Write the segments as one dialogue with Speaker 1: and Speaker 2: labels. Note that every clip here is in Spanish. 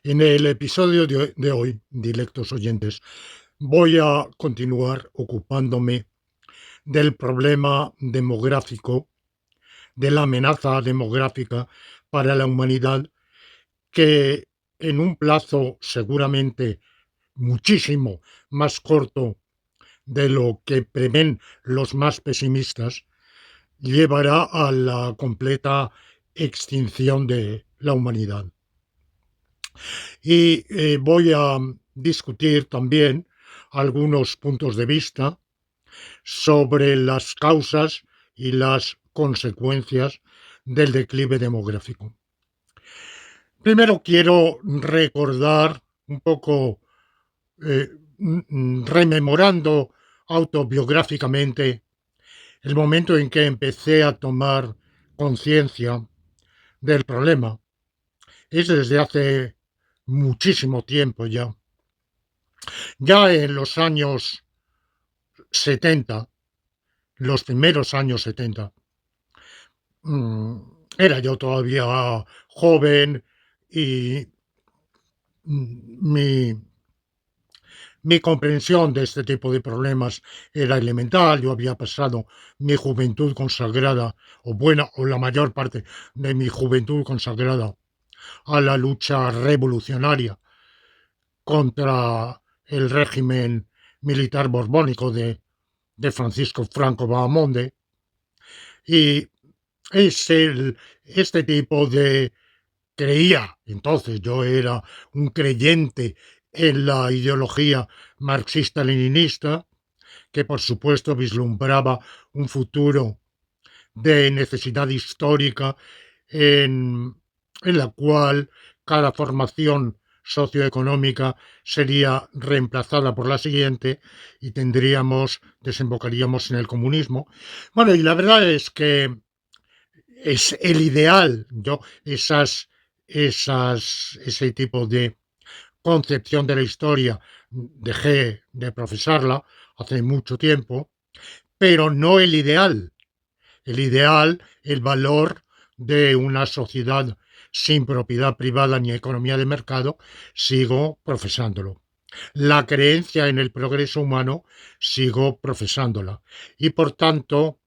Speaker 1: En el episodio de hoy, directos oyentes, voy a continuar ocupándome del problema demográfico, de la amenaza demográfica para la humanidad, que en un plazo seguramente muchísimo más corto de lo que prevén los más pesimistas, llevará a la completa extinción de la humanidad. Y voy a discutir también algunos puntos de vista sobre las causas y las consecuencias del declive demográfico. Primero quiero recordar un poco, rememorando autobiográficamente el momento en que empecé a tomar conciencia del problema. Es desde hace muchísimo tiempo ya. Ya en los años 70, los primeros años 70, era yo todavía joven y mi, mi comprensión de este tipo de problemas era elemental. Yo había pasado mi juventud consagrada, o buena, o la mayor parte de mi juventud consagrada a la lucha revolucionaria contra el régimen militar borbónico de Francisco Franco Bahamonde, y es este tipo de... Creía, entonces yo era un creyente en la ideología marxista-leninista, que por supuesto vislumbraba un futuro de necesidad histórica en la cual cada formación socioeconómica sería reemplazada por la siguiente y desembocaríamos en el comunismo. Bueno, y la verdad es que es el ideal. Ese tipo de concepción de la historia dejé de profesarla hace mucho tiempo, pero no el ideal. El ideal, el valor de una sociedad sin propiedad privada ni economía de mercado, sigo profesándolo. La creencia en el progreso humano, sigo profesándola. Y por tanto,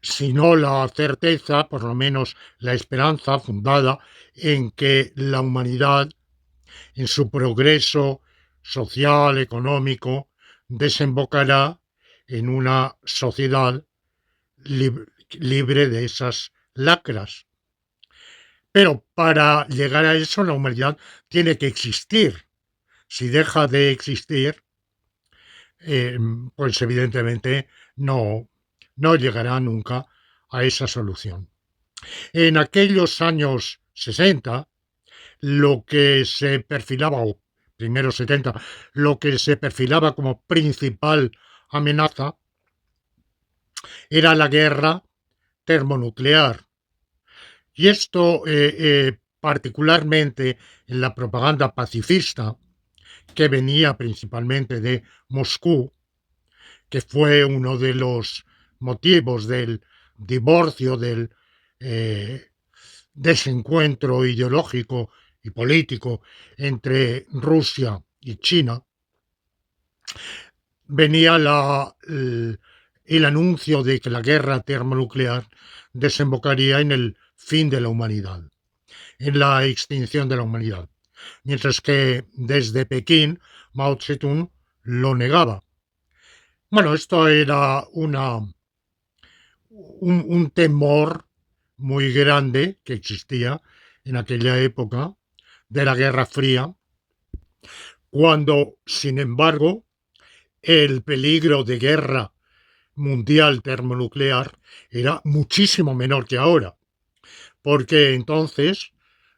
Speaker 1: si no la certeza, por lo menos la esperanza fundada en que la humanidad, en su progreso social, económico, desembocará en una sociedad libre de esas lacras. Pero para llegar a eso, la humanidad tiene que existir. Si deja de existir, eh, pues evidentemente no llegará nunca a esa solución. En aquellos años 60, lo que se perfilaba, o primero 70, lo que se perfilaba como principal amenaza era la guerra termonuclear. Y esto, particularmente en la propaganda pacifista, que venía principalmente de Moscú, que fue uno de los motivos del divorcio, del eh, desencuentro ideológico y político entre Rusia y China, venía el anuncio de que la guerra termonuclear desembocaría en el fin de la humanidad, en la extinción de la humanidad. Mientras que desde Pekín, Mao Zedong lo negaba. Bueno, esto era un temor muy grande que existía en aquella época de la Guerra Fría, cuando, sin embargo, el peligro de guerra mundial termonuclear era muchísimo menor que ahora, porque entonces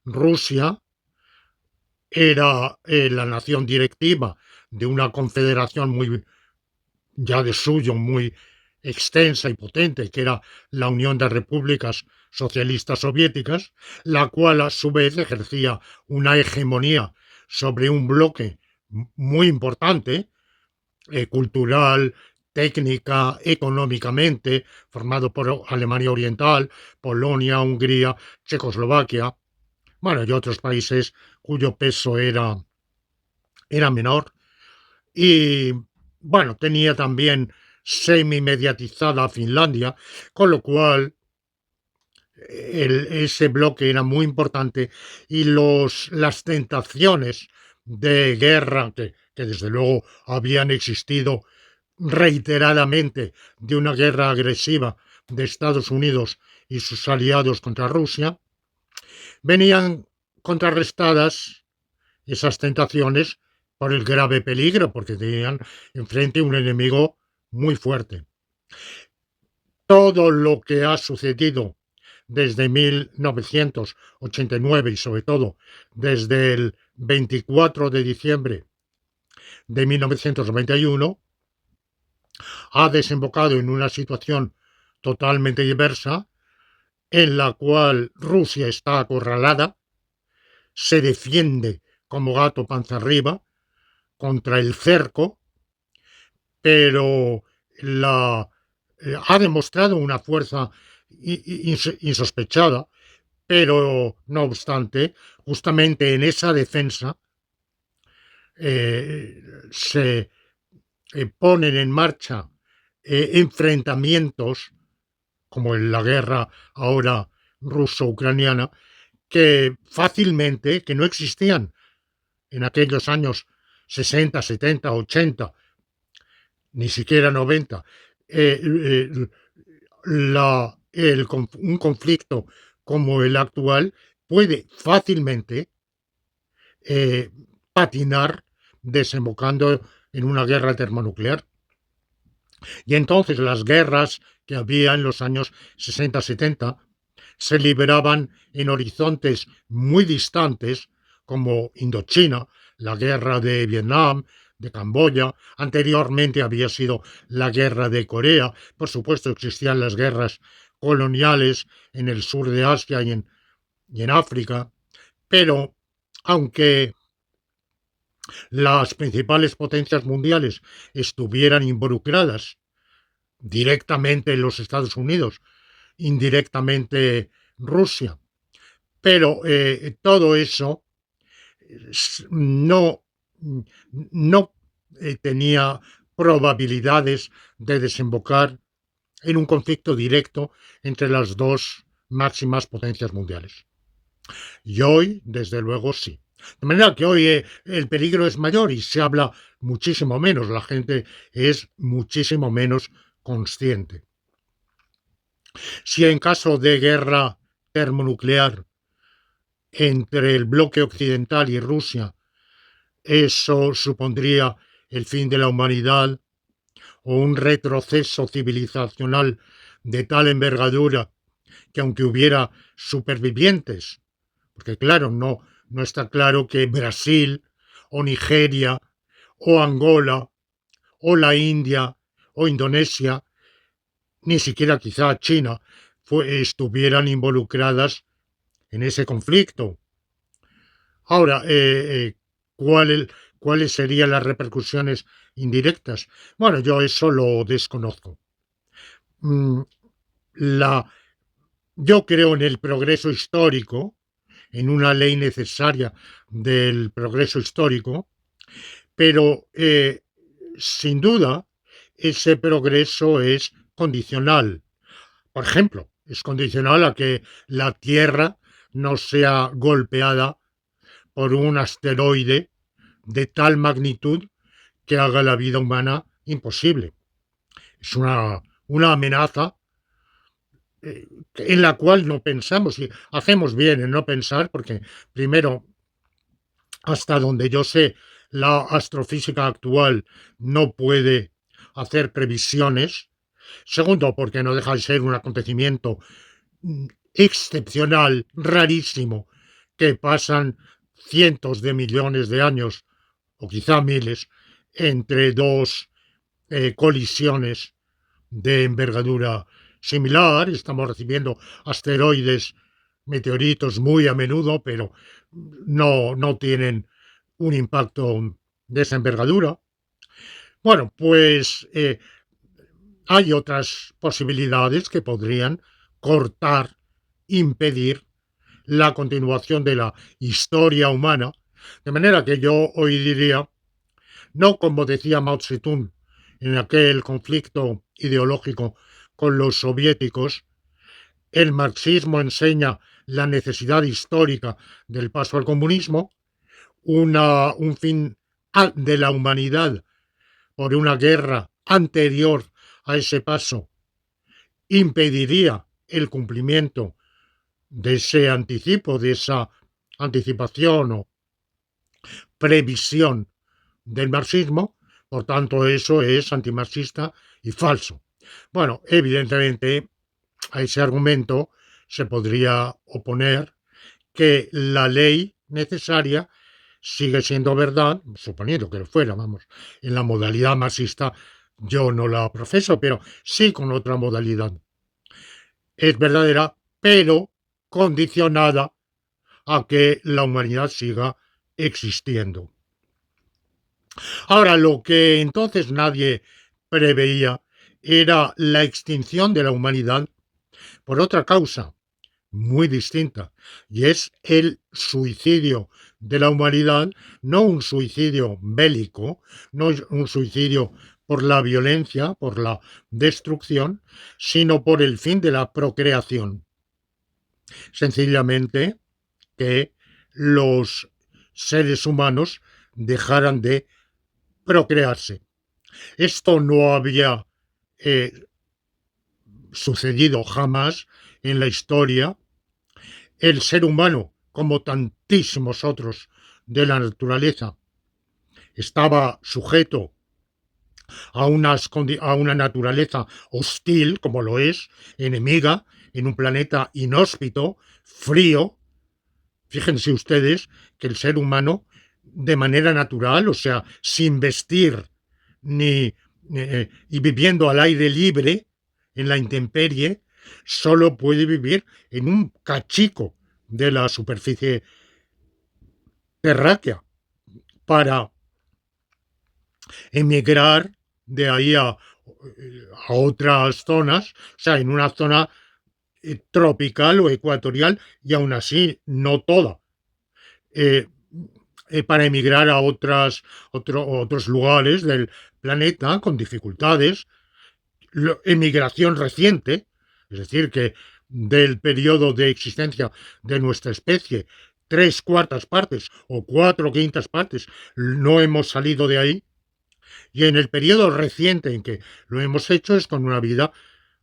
Speaker 1: Rusia era la nación directiva de una confederación muy, ya de suyo, muy extensa y potente, que era la Unión de Repúblicas Socialistas Soviéticas, la cual a su vez ejercía una hegemonía sobre un bloque muy importante, cultural, técnica, económicamente, formado por Alemania Oriental, Polonia, Hungría, Checoslovaquia, bueno, y otros países cuyo peso era menor. Y bueno, tenía también semi-mediatizada a Finlandia, con lo cual ese bloque era muy importante y las tentaciones de guerra que desde luego habían existido reiteradamente, de una guerra agresiva de Estados Unidos y sus aliados contra Rusia, venían contrarrestadas esas tentaciones por el grave peligro, porque tenían enfrente un enemigo muy fuerte. Todo lo que ha sucedido desde 1989 y sobre todo desde el 24 de diciembre de 1991 ha desembocado en una situación totalmente diversa en la cual Rusia está acorralada, se defiende como gato panza arriba contra el cerco, pero ha demostrado una fuerza insospechada, pero no obstante, justamente en esa defensa se ponen en marcha enfrentamientos, como en la guerra ahora ruso-ucraniana, que fácilmente, que no existían en aquellos años 60, 70, 80, ni siquiera 90, eh, eh, un conflicto como el actual puede fácilmente eh, patinar desembocando en una guerra termonuclear. Y entonces las guerras que había en los años 60-70 se liberaban en horizontes muy distantes, como Indochina, la guerra de Vietnam, de Camboya, anteriormente había sido la guerra de Corea, por supuesto existían las guerras coloniales en el sur de Asia y en África, pero aunque las principales potencias mundiales estuvieran involucradas directamente en los Estados Unidos, indirectamente Rusia, pero todo eso no, no tenía probabilidades de desembocar en un conflicto directo entre las dos máximas potencias mundiales. Y hoy, desde luego, sí. De manera que hoy el peligro es mayor y se habla muchísimo menos, la gente es muchísimo menos consciente. Si en caso de guerra termonuclear entre el bloque occidental y Rusia, eso supondría el fin de la humanidad o un retroceso civilizacional de tal envergadura que aunque hubiera supervivientes, porque claro, no está claro que Brasil o Nigeria o Angola o la India o Indonesia, ni siquiera quizá China, estuvieran involucradas en ese conflicto. Ahora, ¿cuáles serían las repercusiones indirectas? Bueno, yo eso lo desconozco. Mm, la, yo creo en el progreso histórico, en una ley necesaria del progreso histórico, pero sin duda ese progreso es condicional. Por ejemplo, es condicional a que la Tierra no sea golpeada por un asteroide de tal magnitud que haga la vida humana imposible. Es una amenaza en la cual no pensamos y hacemos bien en no pensar porque, primero, hasta donde yo sé, la astrofísica actual no puede hacer previsiones. Segundo, porque no deja de ser un acontecimiento excepcional, rarísimo, que pasan cientos de millones de años, o quizá miles, entre dos colisiones de envergadura similar. Estamos recibiendo asteroides, meteoritos muy a menudo, pero no tienen un impacto de esa envergadura. Bueno, pues hay otras posibilidades que podrían cortar, impedir la continuación de la historia humana, de manera que yo hoy diría, no como decía Mao Zedong en aquel conflicto ideológico con los soviéticos, el marxismo enseña la necesidad histórica del paso al comunismo, un fin de la humanidad por una guerra anterior a ese paso impediría el cumplimiento de ese anticipo, de esa anticipación o previsión del marxismo, por tanto eso es antimarxista y falso. Bueno, evidentemente a ese argumento se podría oponer que la ley necesaria sigue siendo verdad, suponiendo que lo fuera, vamos, en la modalidad marxista yo no la profeso, pero sí con otra modalidad. Es verdadera, pero condicionada a que la humanidad siga existiendo. Ahora, lo que entonces nadie preveía era la extinción de la humanidad por otra causa muy distinta, y es el suicidio de la humanidad, no un suicidio bélico, no es un suicidio por la violencia, por la destrucción, sino por el fin de la procreación. Sencillamente que los seres humanos dejaran de procrearse. Esto no había sucedido jamás en la historia. El ser humano, como tantísimos otros de la naturaleza, estaba sujeto a una naturaleza hostil, como lo es, enemiga, en un planeta inhóspito, frío. Fíjense ustedes que el ser humano, de manera natural, o sea, sin vestir ni y viviendo al aire libre, en la intemperie, solo puede vivir en un cachico de la superficie terráquea para emigrar de ahí a otras zonas, o sea, en una zona tropical o ecuatorial, y aún así no toda, eh, para emigrar a otros lugares del planeta con dificultades, emigración reciente, es decir, que del periodo de existencia de nuestra especie, 3/4 partes o 4/5 partes no hemos salido de ahí, y en el periodo reciente en que lo hemos hecho es con una vida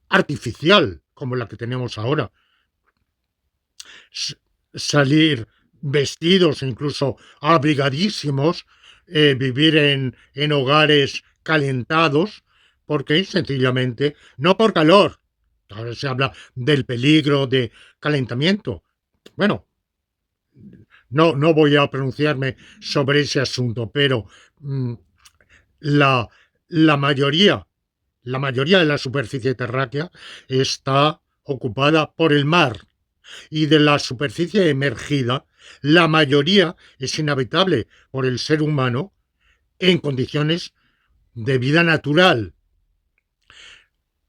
Speaker 1: artificial como la que tenemos ahora. Salir vestidos, incluso abrigadísimos, vivir en hogares calentados, porque sencillamente, no por calor, ahora se habla del peligro de calentamiento. Bueno, no voy a pronunciarme sobre ese asunto, pero la, la mayoría, la mayoría de la superficie terráquea está ocupada por el mar, y de la superficie emergida, la mayoría es inhabitable por el ser humano en condiciones de vida natural,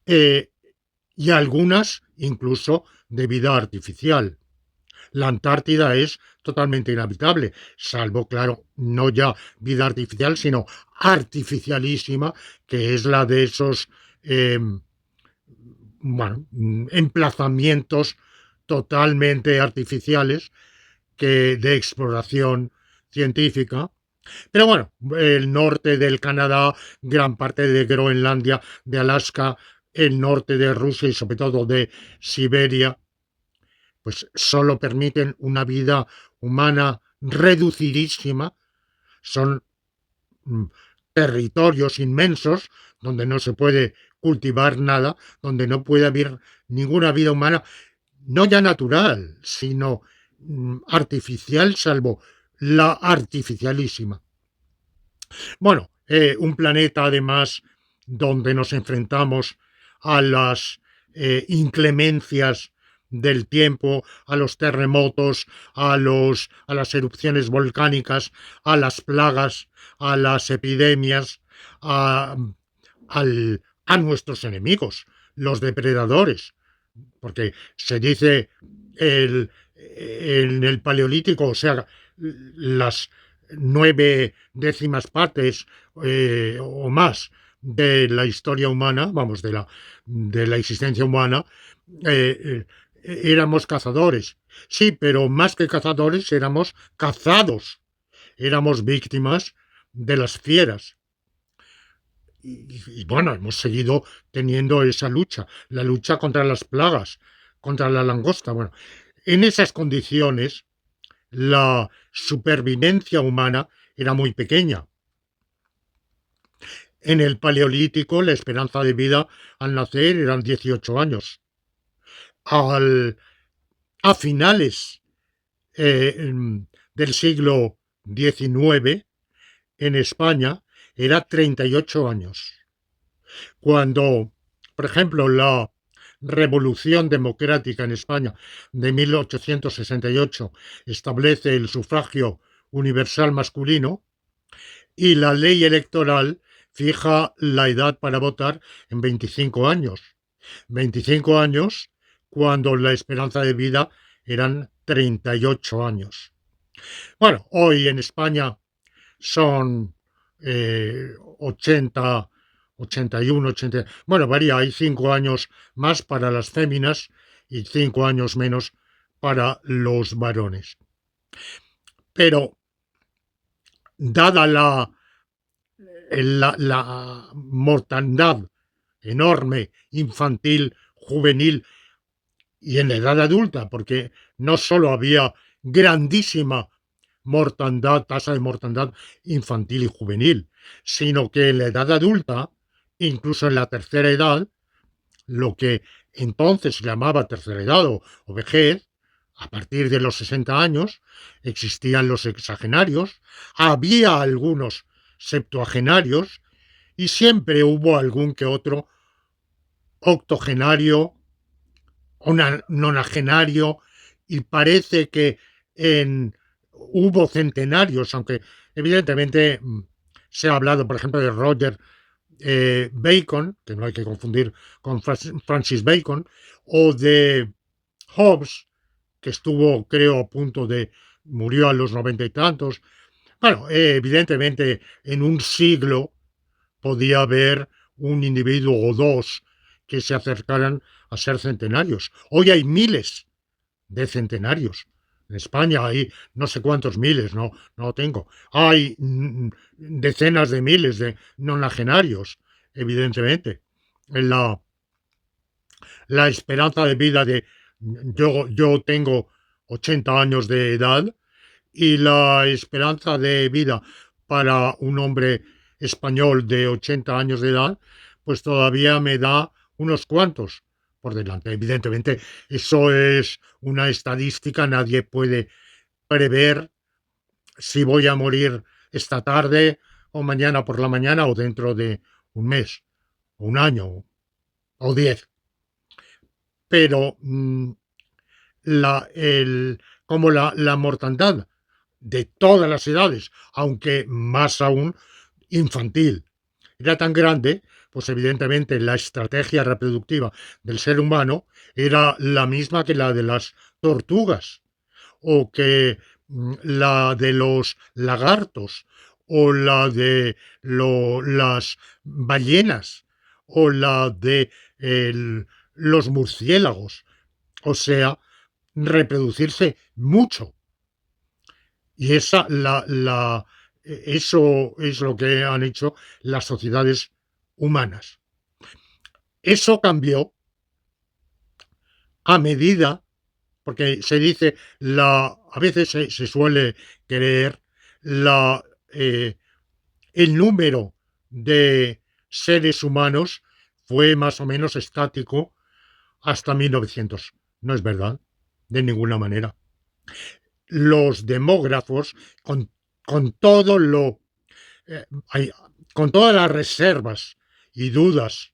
Speaker 1: eh, y algunas incluso de vida artificial. La Antártida es totalmente inhabitable, salvo, claro, no ya vida artificial, sino artificialísima, que es la de esos bueno, emplazamientos totalmente artificiales que de exploración científica. Pero bueno, el norte del Canadá, gran parte de Groenlandia, de Alaska, el norte de Rusia y sobre todo de Siberia, pues solo permiten una vida humana reducidísima. Son mm, territorios inmensos donde no se puede cultivar nada, donde no puede haber ninguna vida humana, no ya natural, sino artificial, salvo la artificialísima. Bueno, un planeta además donde nos enfrentamos a las inclemencias del tiempo, a los terremotos, a las erupciones volcánicas, a las plagas, a las epidemias, a, a nuestros enemigos, los depredadores, porque se dice en el Paleolítico, o sea, las 9 décimas partes o más de la historia humana, vamos, de la existencia humana, eh, éramos cazadores. Sí, pero más que cazadores, éramos cazados, éramos víctimas de las fieras. Y bueno, hemos seguido teniendo esa lucha, la lucha contra las plagas, contra la langosta. Bueno, en esas condiciones, la supervivencia humana era muy pequeña. En el Paleolítico, la esperanza de vida al nacer eran 18 años. Al, a finales del siglo XIX, en España, era 38 años. Cuando, por ejemplo, la Revolución Democrática en España de 1868 establece el sufragio universal masculino y la ley electoral fija la edad para votar en 25 años. 25 años cuando la esperanza de vida eran 38 años. Bueno, hoy en España son 80, 81, 80. Bueno, varía, hay 5 años más para las féminas y 5 años menos para los varones. Pero dada la mortandad enorme, infantil, juvenil y en la edad adulta, porque no solo había grandísima mortandad, tasa de mortandad infantil y juvenil, sino que en la edad adulta, incluso en la tercera edad, lo que entonces se llamaba tercera edad o vejez, a partir de los 60 años, existían los sexagenarios, había algunos septuagenarios y siempre hubo algún que otro octogenario o nonagenario y parece que hubo centenarios, aunque evidentemente se ha hablado, por ejemplo, de Roger Bacon, que no hay que confundir con Francis Bacon, o de Hobbes, que estuvo, creo, a punto de, murió a los 90 y tantos. Bueno, evidentemente en un siglo podía haber un individuo o dos que se acercaran a ser centenarios. Hoy hay miles de centenarios. En España hay no sé cuántos miles, no lo tengo. Hay decenas de miles de nonagenarios, evidentemente. La, la esperanza de vida de... Yo tengo 80 años de edad y la esperanza de vida para un hombre español de 80 años de edad, pues todavía me da unos cuantos por delante. Evidentemente, eso es una estadística, nadie puede prever si voy a morir esta tarde o mañana por la mañana o dentro de un mes, o un año o 10. Pero como la mortandad de todas las edades, aunque más aún infantil, era tan grande, pues evidentemente la estrategia reproductiva del ser humano era la misma que la de las tortugas o que la de los lagartos o la de las ballenas o la de los murciélagos. O sea, reproducirse mucho. Y eso es lo que han hecho las sociedades humanas. Eso cambió a medida, porque se dice, a veces se suele creer eh, el número de seres humanos fue más o menos estático hasta 1900. No es verdad, de ninguna manera. Los demógrafos, con todo lo hay, con todas las reservas y dudas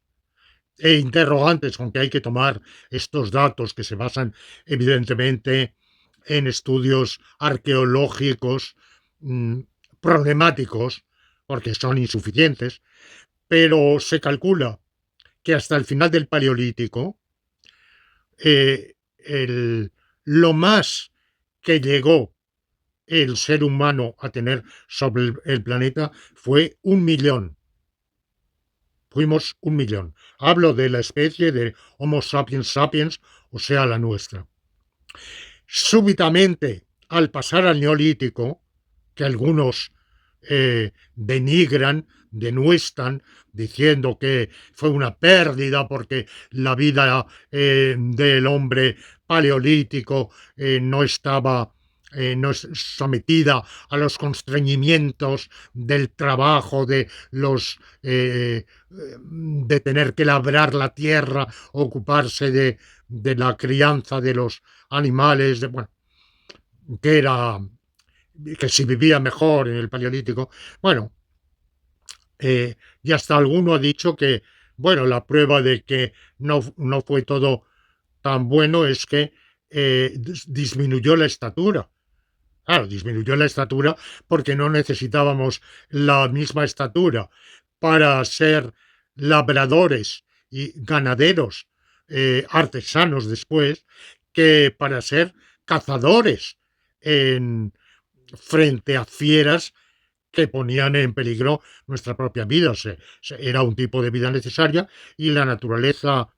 Speaker 1: e interrogantes con que hay que tomar estos datos que se basan evidentemente en estudios arqueológicos problemáticos, porque son insuficientes, pero se calcula que hasta el final del Paleolítico lo más que llegó el ser humano a tener sobre el planeta fue 1 millón. Fuimos 1 millón. Hablo de la especie de Homo sapiens sapiens, o sea, la nuestra. Súbitamente, al pasar al Neolítico, que algunos denigran, denuestan, diciendo que fue una pérdida porque la vida del hombre paleolítico no estaba no es sometida a los constreñimientos del trabajo, de tener que labrar la tierra, ocuparse de la crianza de los animales, bueno, que era que si vivía mejor en el Paleolítico. Bueno, y hasta alguno ha dicho que, bueno, la prueba de que no fue todo tan bueno es que disminuyó la estatura. Claro, disminuyó la estatura porque no necesitábamos la misma estatura para ser labradores y ganaderos artesanos después que para ser cazadores en, frente a fieras que ponían en peligro nuestra propia vida. Era un tipo de vida necesaria y la naturaleza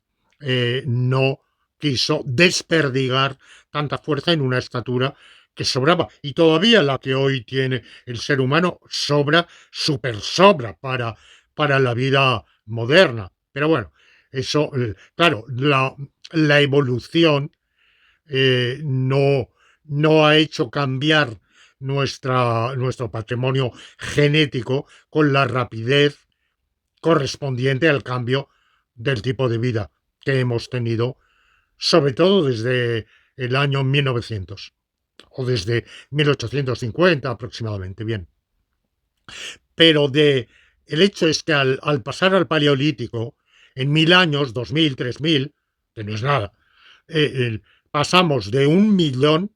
Speaker 1: no quiso desperdigar tanta fuerza en una estatura que sobraba. Y todavía la que hoy tiene el ser humano sobra, super sobra para la vida moderna. Pero bueno, eso, claro, la evolución no ha hecho cambiar nuestro patrimonio genético con la rapidez correspondiente al cambio del tipo de vida que hemos tenido, sobre todo desde el año 1900 o desde 1850 aproximadamente. Bien, pero el hecho es que al pasar al Paleolítico, en 1000 años, 2000, 3000, que no es nada, pasamos de 1 millón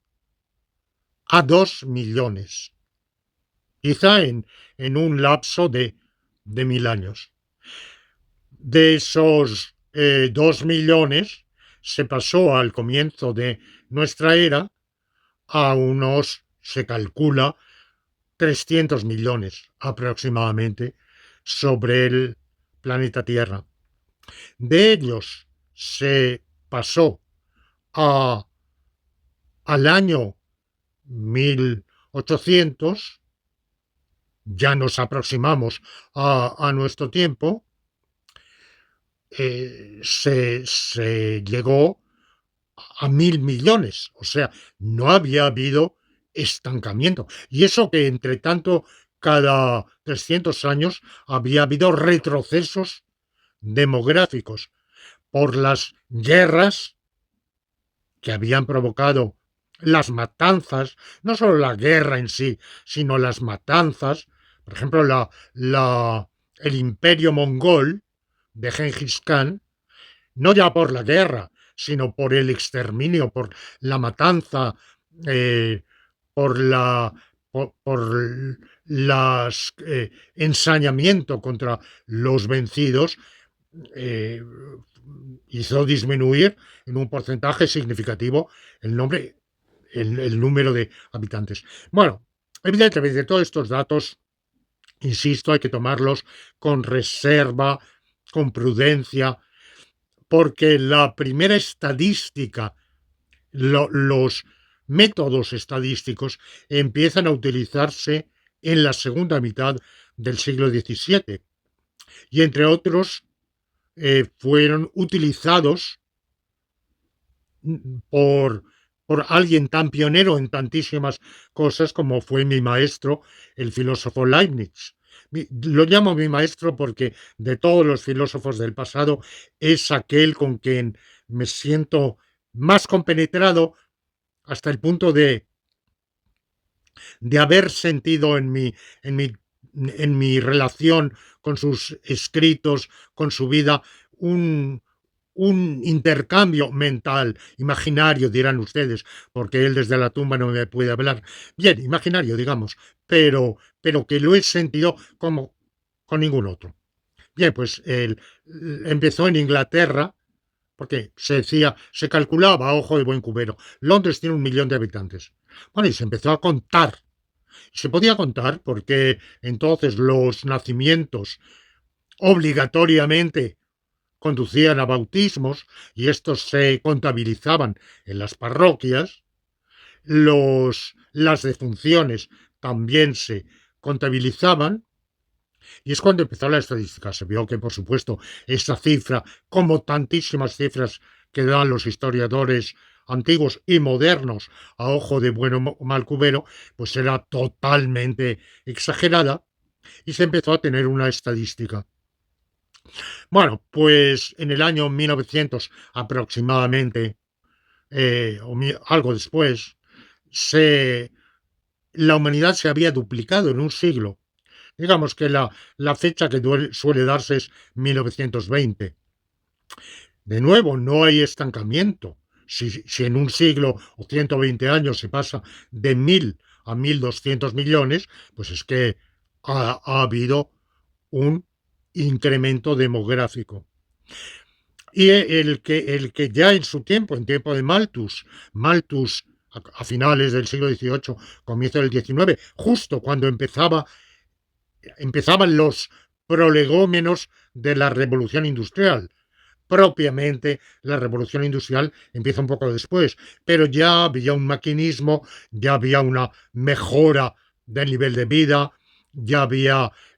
Speaker 1: a 2 millones, quizá en un lapso de 1000 años. De esos 2 millones se pasó al comienzo de nuestra era a unos, se calcula, 300 millones aproximadamente sobre el planeta Tierra. De ellos se pasó al año 1800, ya nos aproximamos a nuestro tiempo, se llegó a 1000 millones. O sea, no había habido estancamiento. Y eso que entre tanto, cada 300 años había habido retrocesos demográficos por las guerras que habían provocado las matanzas, no solo la guerra en sí, sino las matanzas. Por ejemplo, el imperio mongol de Gengis Khan, no ya por la guerra, sino por el exterminio, por la matanza, eh, por la por las ensañamiento contra los vencidos, eh, hizo disminuir en un porcentaje significativo el número de habitantes. Bueno, evidentemente todos estos datos, insisto, hay que tomarlos con reserva, con prudencia, porque la primera estadística, los métodos estadísticos empiezan a utilizarse en la segunda mitad del siglo XVII y entre otros fueron utilizados por, por alguien tan pionero en tantísimas cosas como fue mi maestro, el filósofo Leibniz. Lo llamo mi maestro porque de todos los filósofos del pasado es aquel con quien me siento más compenetrado hasta el punto de haber sentido en mi relación con sus escritos, con su vida, un intercambio mental, imaginario, dirán ustedes, porque él desde la tumba no me puede hablar. Bien, imaginario, digamos, pero que lo he sentido como con ningún otro. Bien, pues él empezó en Inglaterra, porque se decía, se calculaba, ojo de buen cubero, Londres tiene 1 millón de habitantes. Bueno, y se empezó a contar. Se podía contar porque entonces los nacimientos obligatoriamente conducían a bautismos y estos se contabilizaban en las parroquias. Las defunciones también se contabilizaban. Y es cuando empezó la estadística. Se vio que, por supuesto, esa cifra, como tantísimas cifras que dan los historiadores antiguos y modernos a ojo de bueno o mal cubero, pues era totalmente exagerada y se empezó a tener una estadística. Bueno, pues en el año 1900 aproximadamente, algo después, se, la humanidad se había duplicado en un siglo. Digamos que la fecha que suele darse es 1920. De nuevo, no hay estancamiento. Si en un siglo o 120 años se pasa de 1.000 a 1.200 millones, pues es que ha habido un incremento demográfico. Y el que ya en su tiempo, en tiempo de Malthus a finales del siglo XVIII, comienzo del XIX, justo cuando empezaban los prolegómenos de la revolución industrial. Propiamente la revolución industrial empieza un poco después, pero ya había un maquinismo, ya había una mejora del nivel de vida, ya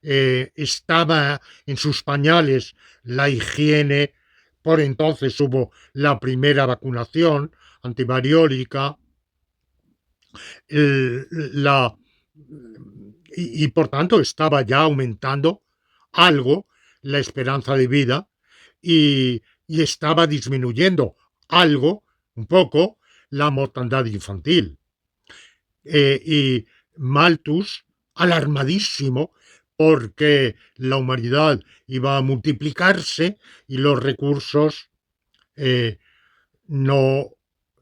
Speaker 1: estaba en sus pañales la higiene. Por entonces hubo la primera vacunación antivariólica, la, y por tanto estaba ya aumentando algo la esperanza de vida y estaba disminuyendo algo, un poco, la mortandad infantil. Y Malthus, alarmadísimo, porque la humanidad iba a multiplicarse y los recursos eh, no,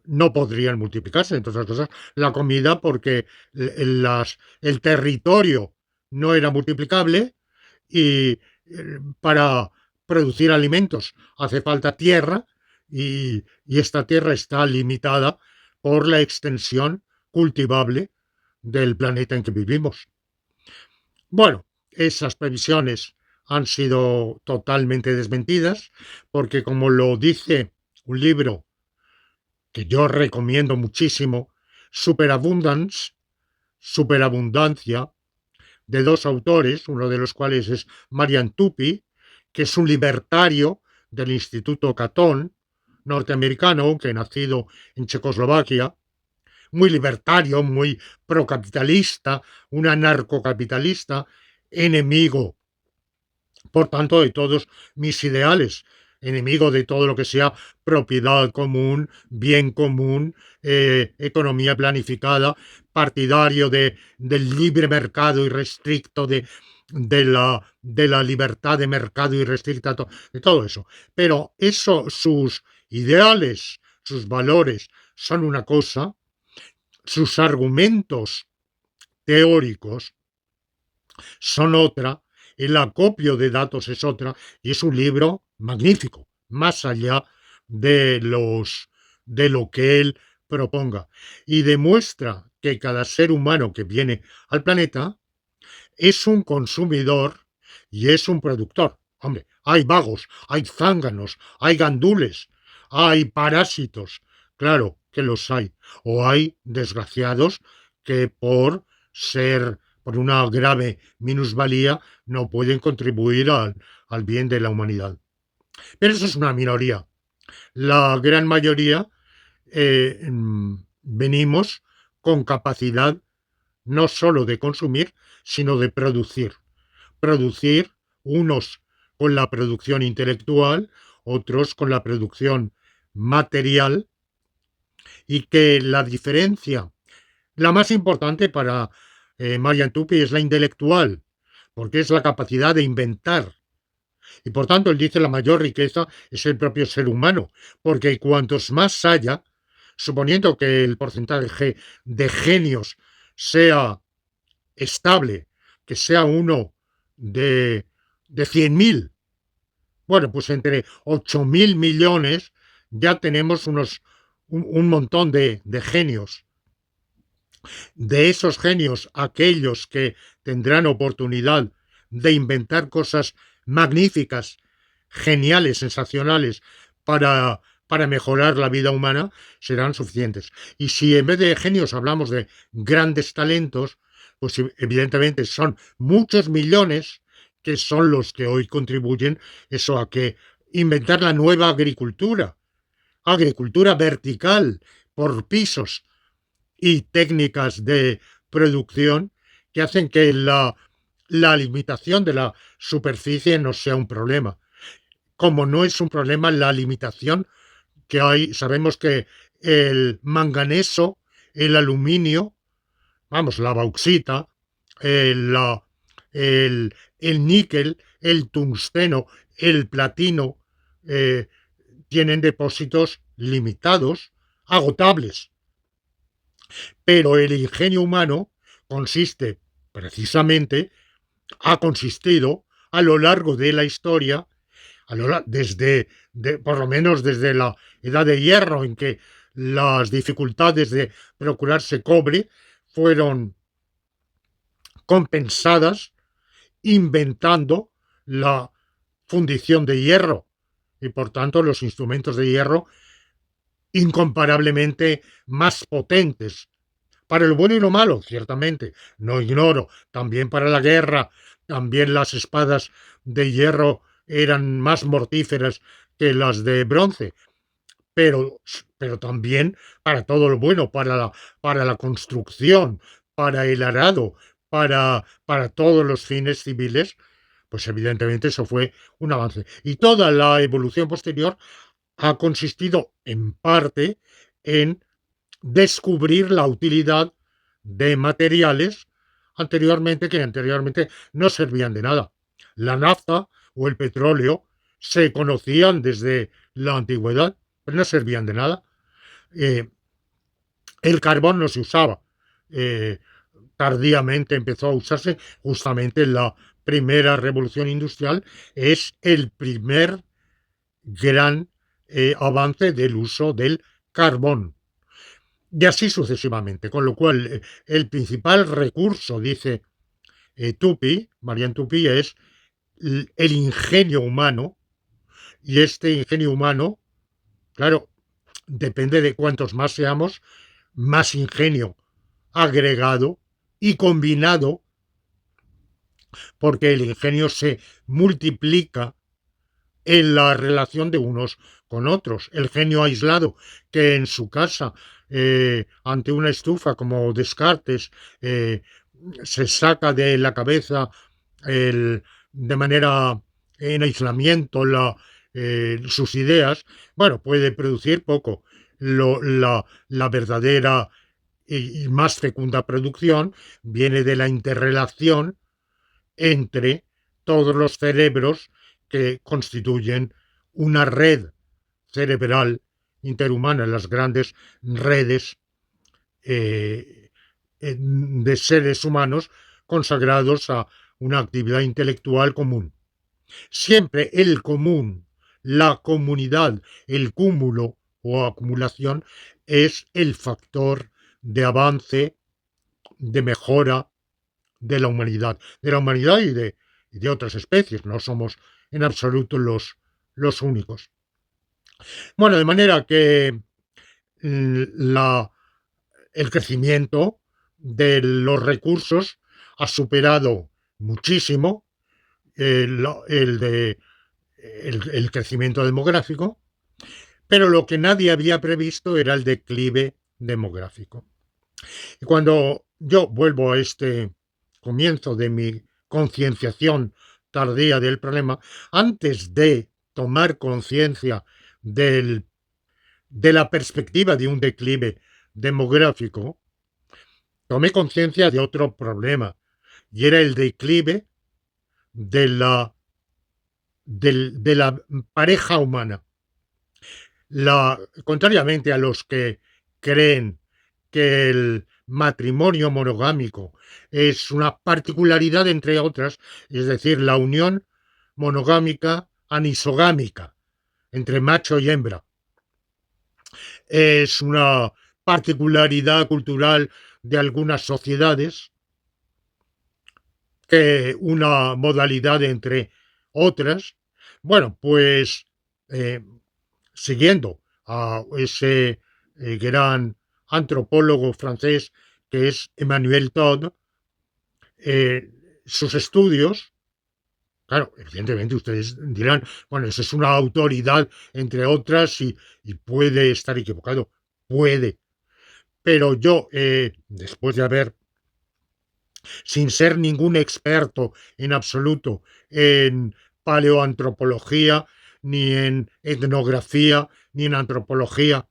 Speaker 1: no podrían multiplicarse, entre otras cosas, la comida porque el territorio no era multiplicable y para producir alimentos hace falta tierra y esta tierra está limitada por la extensión cultivable del planeta en que vivimos. Bueno, esas previsiones han sido totalmente desmentidas porque, como lo dice un libro que yo recomiendo muchísimo, Superabundance, Superabundancia, de dos autores, uno de los cuales es Marian Tupy, que es un libertario del Instituto Catón, norteamericano, que nacido en Checoslovaquia, muy libertario, muy procapitalista, un anarcocapitalista, enemigo, por tanto, de todos mis ideales, enemigo de todo lo que sea propiedad común, bien común, economía planificada, partidario del libre mercado irrestricto, de la libertad de mercado irrestricta, de todo eso. Pero sus ideales, sus valores son una cosa, sus argumentos teóricos son otra, el acopio de datos es otra, y es un libro magnífico, más allá de lo que él proponga. Y demuestra que cada ser humano que viene al planeta es un consumidor y es un productor. Hombre, hay vagos, hay zánganos, hay gandules, hay parásitos, claro que los hay. O hay desgraciados que por una grave minusvalía, no pueden contribuir al bien de la humanidad. Pero eso es una minoría. La gran mayoría venimos con capacidad no solo de consumir, sino de producir. Producir, unos con la producción intelectual, otros con la producción material, y que la diferencia, la más importante para Marian Tupy, es la intelectual, porque es la capacidad de inventar. Y por tanto, él dice la mayor riqueza es el propio ser humano, porque cuantos más haya, suponiendo que el porcentaje de genios sea estable, que sea uno de 100.000, bueno, pues entre 8.000 millones ya tenemos un montón de genios. De esos genios, aquellos que tendrán oportunidad de inventar cosas magníficas, geniales, sensacionales para mejorar la vida humana, serán suficientes. Y si en vez de genios hablamos de grandes talentos, pues evidentemente son muchos millones que son los que hoy contribuyen eso a que inventar la nueva agricultura, agricultura vertical por pisos y técnicas de producción que hacen que la limitación de la superficie no sea un problema. Como no es un problema la limitación que hay, sabemos que el manganeso, el aluminio, vamos, la bauxita, el, la, el níquel, el tungsteno, el platino, eh, tienen depósitos limitados, agotables. Pero el ingenio humano consiste precisamente, ha consistido a lo largo de la historia, por lo menos desde la edad de hierro, en que las dificultades de procurarse cobre fueron compensadas inventando la fundición de hierro y por tanto los instrumentos de hierro incomparablemente más potentes. Para lo bueno y lo malo, ciertamente, no ignoro, también para la guerra, también las espadas de hierro eran más mortíferas que las de bronce, pero, pero también para todo lo bueno, para la construcción, para el arado, para todos los fines civiles, pues evidentemente eso fue un avance. Y toda la evolución posterior ha consistido en parte en descubrir la utilidad de materiales que anteriormente no servían de nada. La nafta o el petróleo se conocían desde la antigüedad, pero no servían de nada. Eh, el carbón no se usaba. Eh, Tardíamente empezó a usarse justamente en la primera revolución industrial. Es el primer gran avance del uso del carbón. Y así sucesivamente, con lo cual el principal recurso, dice Marian Tupy, es el ingenio humano, y este ingenio humano, claro, depende de cuántos más seamos, más ingenio agregado y combinado, porque el ingenio se multiplica en la relación de unos con otros. El genio aislado que en su casa, ante una estufa como Descartes, se saca de la cabeza de manera en aislamiento sus ideas, bueno, puede producir poco. La verdadera y más fecunda producción viene de la interrelación entre todos los cerebros que constituyen una red cerebral interhumana, las grandes redes de seres humanos consagrados a una actividad intelectual común. Siempre el común, la comunidad, el cúmulo o acumulación es el factor de avance, de mejora de la humanidad y de otras especies. No somos en absoluto los únicos. Bueno, de manera que la, el crecimiento de los recursos ha superado muchísimo el crecimiento demográfico, pero lo que nadie había previsto era el declive demográfico. Y cuando yo vuelvo a este comienzo de mi concienciación tardía del problema, antes de tomar conciencia de la perspectiva de un declive demográfico, tomé conciencia de otro problema, y era el declive de de la pareja humana. Contrariamente a los que creen que el matrimonio monogámico es una particularidad entre otras, es decir, la unión monogámica anisogámica entre macho y hembra. Es una particularidad cultural de algunas sociedades que una modalidad entre otras. Bueno, pues eh, siguiendo a ese gran antropólogo francés que es Emmanuel Todd, eh, sus estudios, claro, evidentemente ustedes dirán, bueno, esa es una autoridad entre otras y puede estar equivocado, puede, pero yo, después de haber, sin ser ningún experto en absoluto en paleoantropología, ni en etnografía, ni en antropología,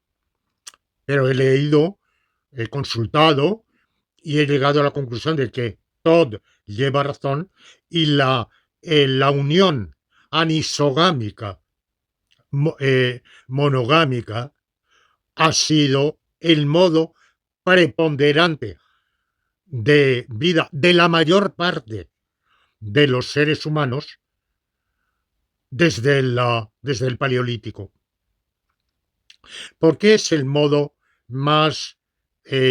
Speaker 1: pero he leído, he consultado y he llegado a la conclusión de que Todd lleva razón y la unión anisogámica, monogámica, ha sido el modo preponderante de vida de la mayor parte de los seres humanos desde el Paleolítico. Porque es el modo más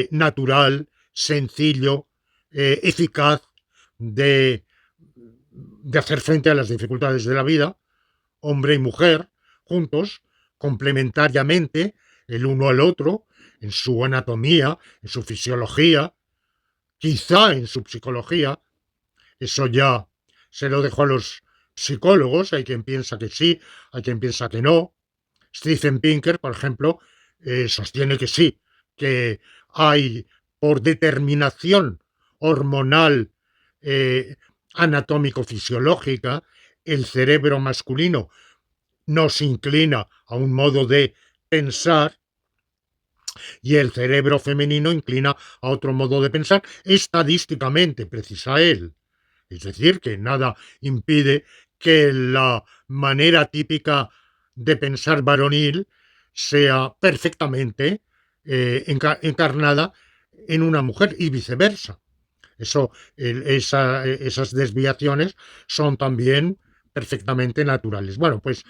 Speaker 1: natural, sencillo, eficaz de, de hacer frente a las dificultades de la vida, hombre y mujer, juntos, complementariamente, el uno al otro, en su anatomía, en su fisiología, quizá en su psicología. Eso ya se lo dejo a los psicólogos, hay quien piensa que sí, hay quien piensa que no. Steven Pinker, por ejemplo, sostiene que sí, que hay por determinación hormonal, anatómico-fisiológica, el cerebro masculino nos inclina a un modo de pensar y el cerebro femenino inclina a otro modo de pensar, estadísticamente, precisa él. Es decir, que nada impide que la manera típica de pensar varonil sea perfectamente encarnada en una mujer y viceversa. Esas desviaciones son también perfectamente naturales. Bueno, pues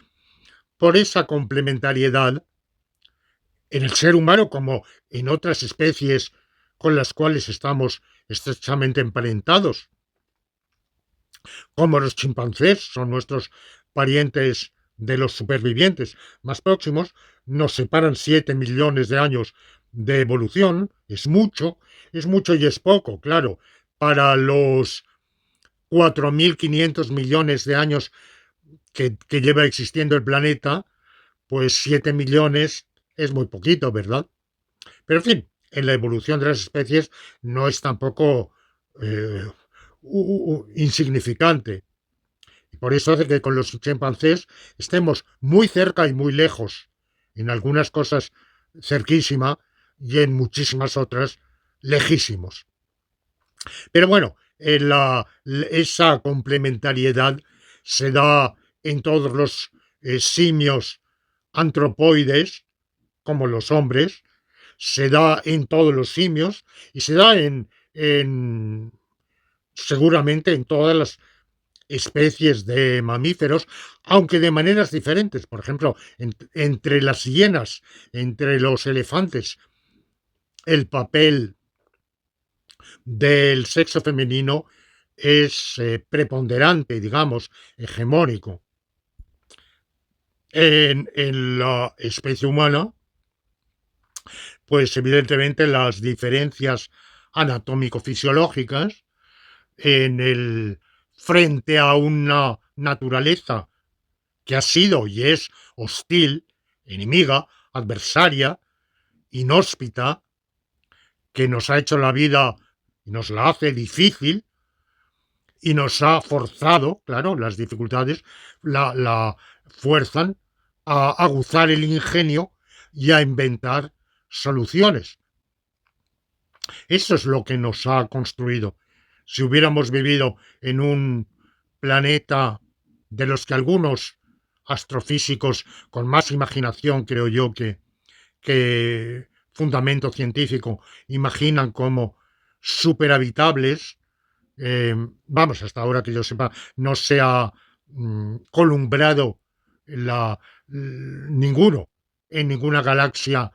Speaker 1: por esa complementariedad en el ser humano como en otras especies con las cuales estamos estrechamente emparentados, como los chimpancés, son nuestros parientes de los supervivientes más próximos, nos separan 7 millones de años de evolución, es mucho y es poco, claro, para los 4.500 millones de años que lleva existiendo el planeta, pues 7 millones es muy poquito, ¿verdad? Pero en fin, en la evolución de las especies no es tampoco eh, insignificante. Y por eso hace que con los chimpancés estemos muy cerca y muy lejos. En algunas cosas cerquísima y en muchísimas otras lejísimos. Pero bueno, esa complementariedad se da en todos los simios antropoides, como los hombres, se da en todos los simios y se da seguramente en todas las especies de mamíferos, aunque de maneras diferentes. Por ejemplo, entre las hienas, entre los elefantes, el papel del sexo femenino es preponderante, digamos, hegemónico. En la especie humana, pues evidentemente las diferencias anatómico-fisiológicas en el frente a una naturaleza que ha sido y es hostil, enemiga, adversaria, inhóspita, que nos ha hecho la vida y nos la hace difícil y nos ha forzado, claro, las dificultades la fuerzan a aguzar el ingenio y a inventar soluciones. Eso es lo que nos ha construido. Si hubiéramos vivido en un planeta de los que algunos astrofísicos con más imaginación, creo yo, que fundamento científico, imaginan como superhabitables, vamos, hasta ahora que yo sepa, no se ha columbrado ninguno en ninguna galaxia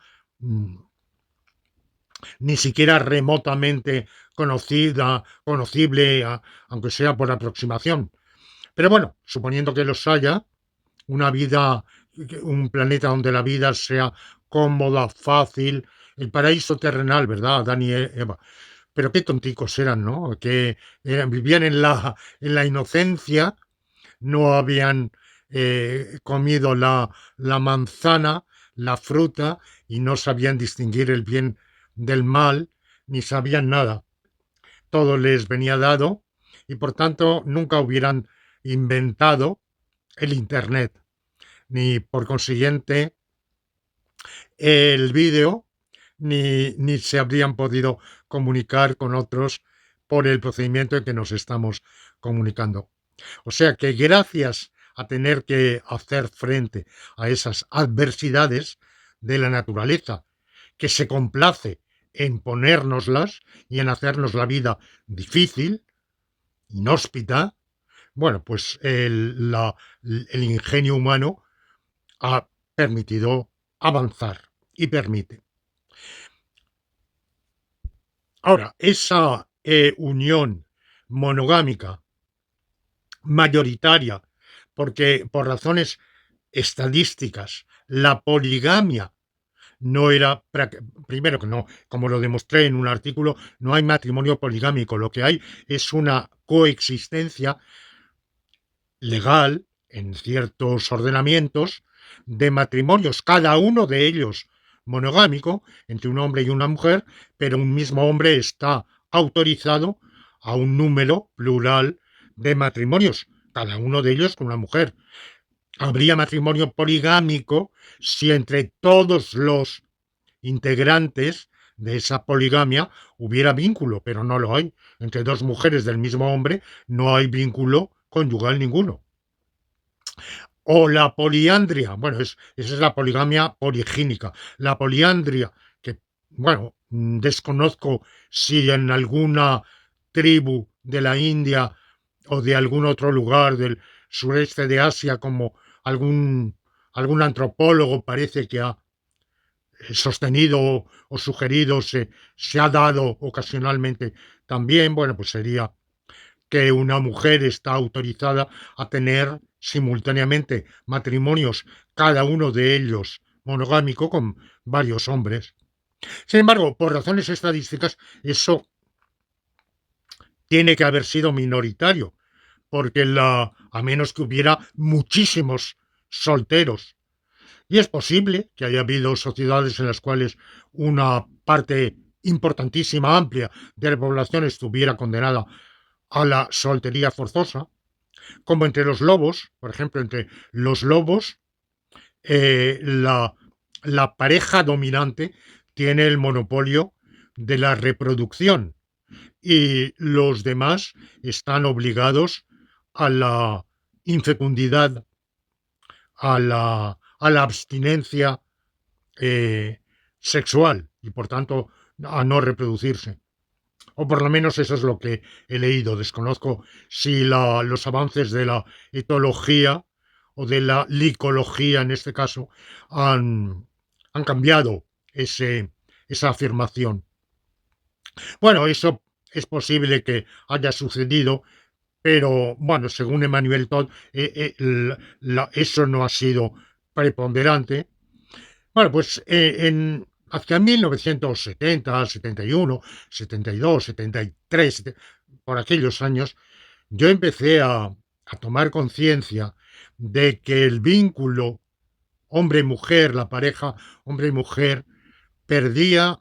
Speaker 1: ni siquiera remotamente conocible, aunque sea por aproximación. Pero bueno, suponiendo que los haya, una vida, un planeta donde la vida sea cómoda, fácil, el paraíso terrenal, ¿verdad? Adán y Eva. Pero qué tonticos eran, ¿no? Que vivían en la inocencia, no habían comido la manzana, la fruta, y no sabían distinguir el bien del mal, ni sabían nada. Todo les venía dado y por tanto nunca hubieran inventado el Internet, ni por consiguiente el vídeo, ni se habrían podido comunicar con otros por el procedimiento en que nos estamos comunicando. O sea que gracias a tener que hacer frente a esas adversidades de la naturaleza, que se complace en ponérnoslas y en hacernos la vida difícil, inhóspita, bueno, pues el ingenio humano ha permitido avanzar y permite. Ahora, esa unión monogámica mayoritaria, porque por razones estadísticas la poligamia no era, primero que no, como lo demostré en un artículo, no hay matrimonio poligámico, lo que hay es una coexistencia legal en ciertos ordenamientos de matrimonios, cada uno de ellos monogámico, entre un hombre y una mujer, pero un mismo hombre está autorizado a un número plural de matrimonios, cada uno de ellos con una mujer. Habría matrimonio poligámico si entre todos los integrantes de esa poligamia hubiera vínculo, pero no lo hay. Entre dos mujeres del mismo hombre no hay vínculo conyugal ninguno. O la poliandria, bueno, esa es la poligamia poligínica. La poliandria, que, bueno, desconozco si en alguna tribu de la India o de algún otro lugar del sureste de Asia, como algún antropólogo parece que ha sostenido o sugerido, se ha dado ocasionalmente también, bueno, pues sería que una mujer está autorizada a tener simultáneamente matrimonios, cada uno de ellos monogámico, con varios hombres. Sin embargo, por razones estadísticas, eso tiene que haber sido minoritario, porque a menos que hubiera muchísimos solteros. Y es posible que haya habido sociedades en las cuales una parte importantísima, amplia de la población estuviera condenada a la soltería forzosa, como entre los lobos, por ejemplo, entre los lobos, eh, la, la pareja dominante tiene el monopolio de la reproducción y los demás están obligados a la infecundidad, a la abstinencia sexual y por tanto a no reproducirse. O por lo menos eso es lo que he leído. Desconozco si los avances de la etología o de la licología, en este caso, han cambiado esa afirmación. Bueno, eso es posible que haya sucedido, pero bueno, según Emmanuel Todd, eso no ha sido preponderante. Bueno, pues hacia 1970, 71, 72, 73, por aquellos años, yo empecé a tomar conciencia de que el vínculo hombre-mujer, la pareja hombre-mujer, perdía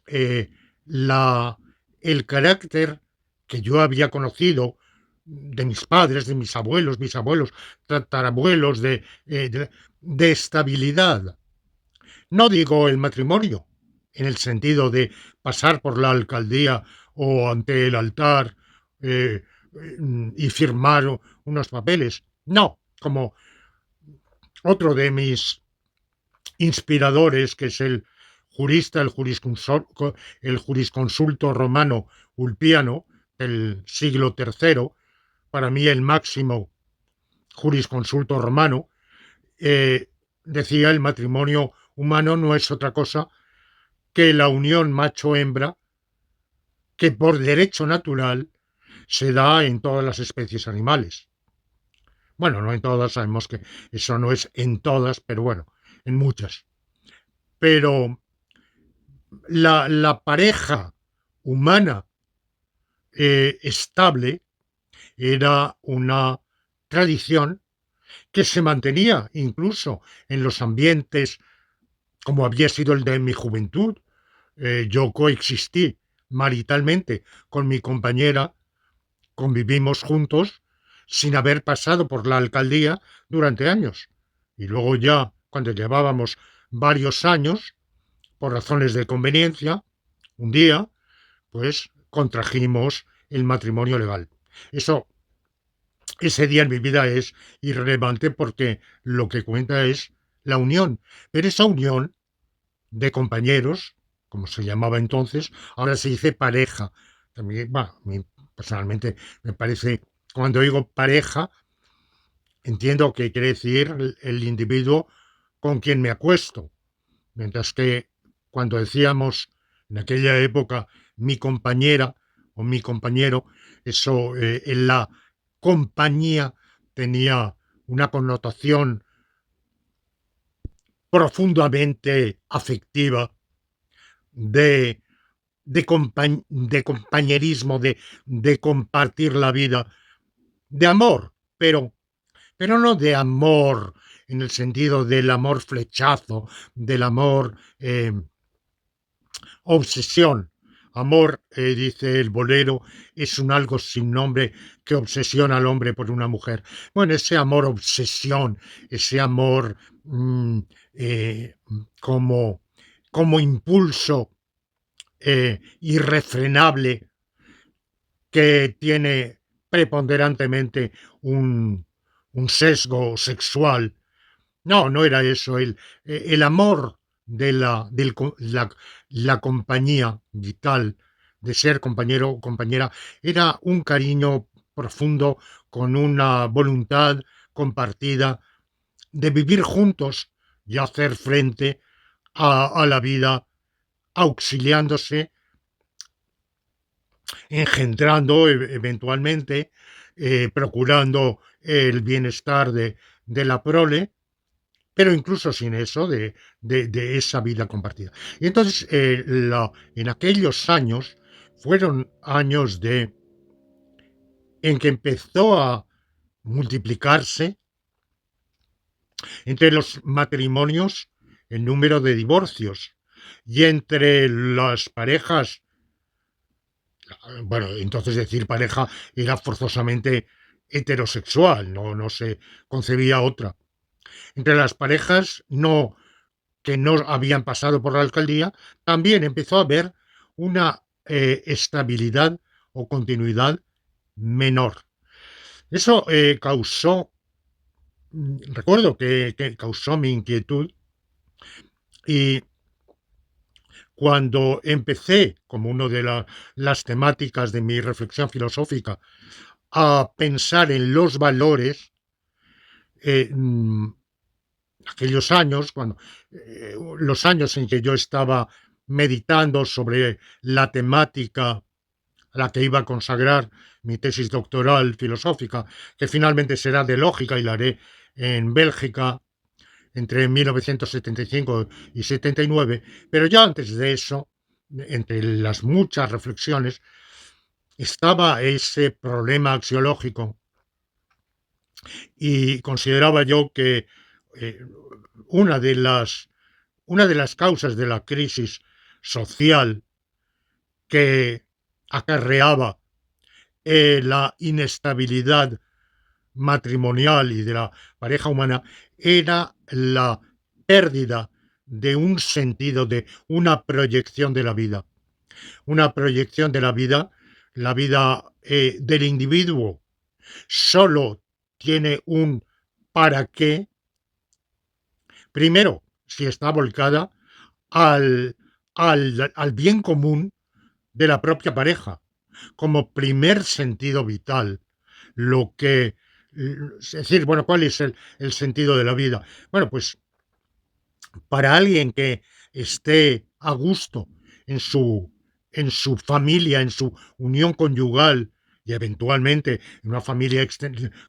Speaker 1: eh, la, el carácter que yo había conocido de mis padres, de mis abuelos, bisabuelos, tatarabuelos, de estabilidad. No digo el matrimonio, en el sentido de pasar por la alcaldía o ante el altar eh, y firmar unos papeles. No, como otro de mis inspiradores, que es el jurista, el jurisconsulto romano Ulpiano, del siglo III, para mí el máximo jurisconsulto romano, decía el matrimonio humano no es otra cosa que la unión macho-hembra, que por derecho natural se da en todas las especies animales. Bueno, no en todas, sabemos que eso no es en todas, pero bueno, en muchas. Pero la pareja humana estable era una tradición que se mantenía incluso en los ambientes como había sido el de mi juventud. Yo coexistí maritalmente con mi compañera, convivimos juntos sin haber pasado por la alcaldía durante años. Y luego ya, cuando llevábamos varios años, por razones de conveniencia, un día, pues contrajimos el matrimonio legal. Eso, ese día en mi vida es irrelevante porque lo que cuenta es la unión. Pero esa unión de compañeros, como se llamaba entonces, ahora se dice pareja. También, bueno, a mí personalmente me parece, cuando digo pareja, entiendo que quiere decir el individuo con quien me acuesto. Mientras que cuando decíamos en aquella época mi compañera o mi compañero, eso en la compañía tenía una connotación profundamente afectiva de, de compañerismo, de compartir la vida, de amor, pero no de amor en el sentido del amor flechazo, del amor obsesión. Amor, dice el bolero, es un algo sin nombre que obsesiona al hombre por una mujer. Bueno, ese amor obsesión, ese amor eh, como, como impulso irrefrenable que tiene preponderantemente un sesgo sexual. No, no era eso. El amor de la compañía vital, de ser compañero o compañera, era un cariño profundo con una voluntad compartida de vivir juntos y hacer frente a la vida auxiliándose, engendrando eventualmente, procurando el bienestar de la prole, pero incluso sin eso, de esa vida compartida. Y entonces, en aquellos años, fueron años en que empezó a multiplicarse entre los matrimonios el número de divorcios y entre las parejas, bueno, entonces decir pareja era forzosamente heterosexual, no se concebía otra. Entre las parejas no que no habían pasado por la alcaldía, también empezó a haber una estabilidad o continuidad menor. Eso causó, recuerdo que causó mi inquietud y cuando empecé, como una de las temáticas de mi reflexión filosófica, a pensar en los valores, eh, aquellos años, cuando los años en que yo estaba meditando sobre la temática a la que iba a consagrar mi tesis doctoral filosófica, que finalmente será de lógica y la haré en Bélgica entre 1975 y 79, pero ya antes de eso, entre las muchas reflexiones, estaba ese problema axiológico y consideraba yo que eh, una de las una de las causas de la crisis social que acarreaba la inestabilidad matrimonial y de la pareja humana era la pérdida de un sentido, de una proyección de la vida. Una proyección de la vida del individuo solo tiene un para qué, primero, si está volcada al bien común de la propia pareja, como primer sentido vital, lo que, es decir, bueno, ¿cuál es el sentido de la vida? Bueno, pues para alguien que esté a gusto en en su familia, en su unión conyugal y eventualmente en una familia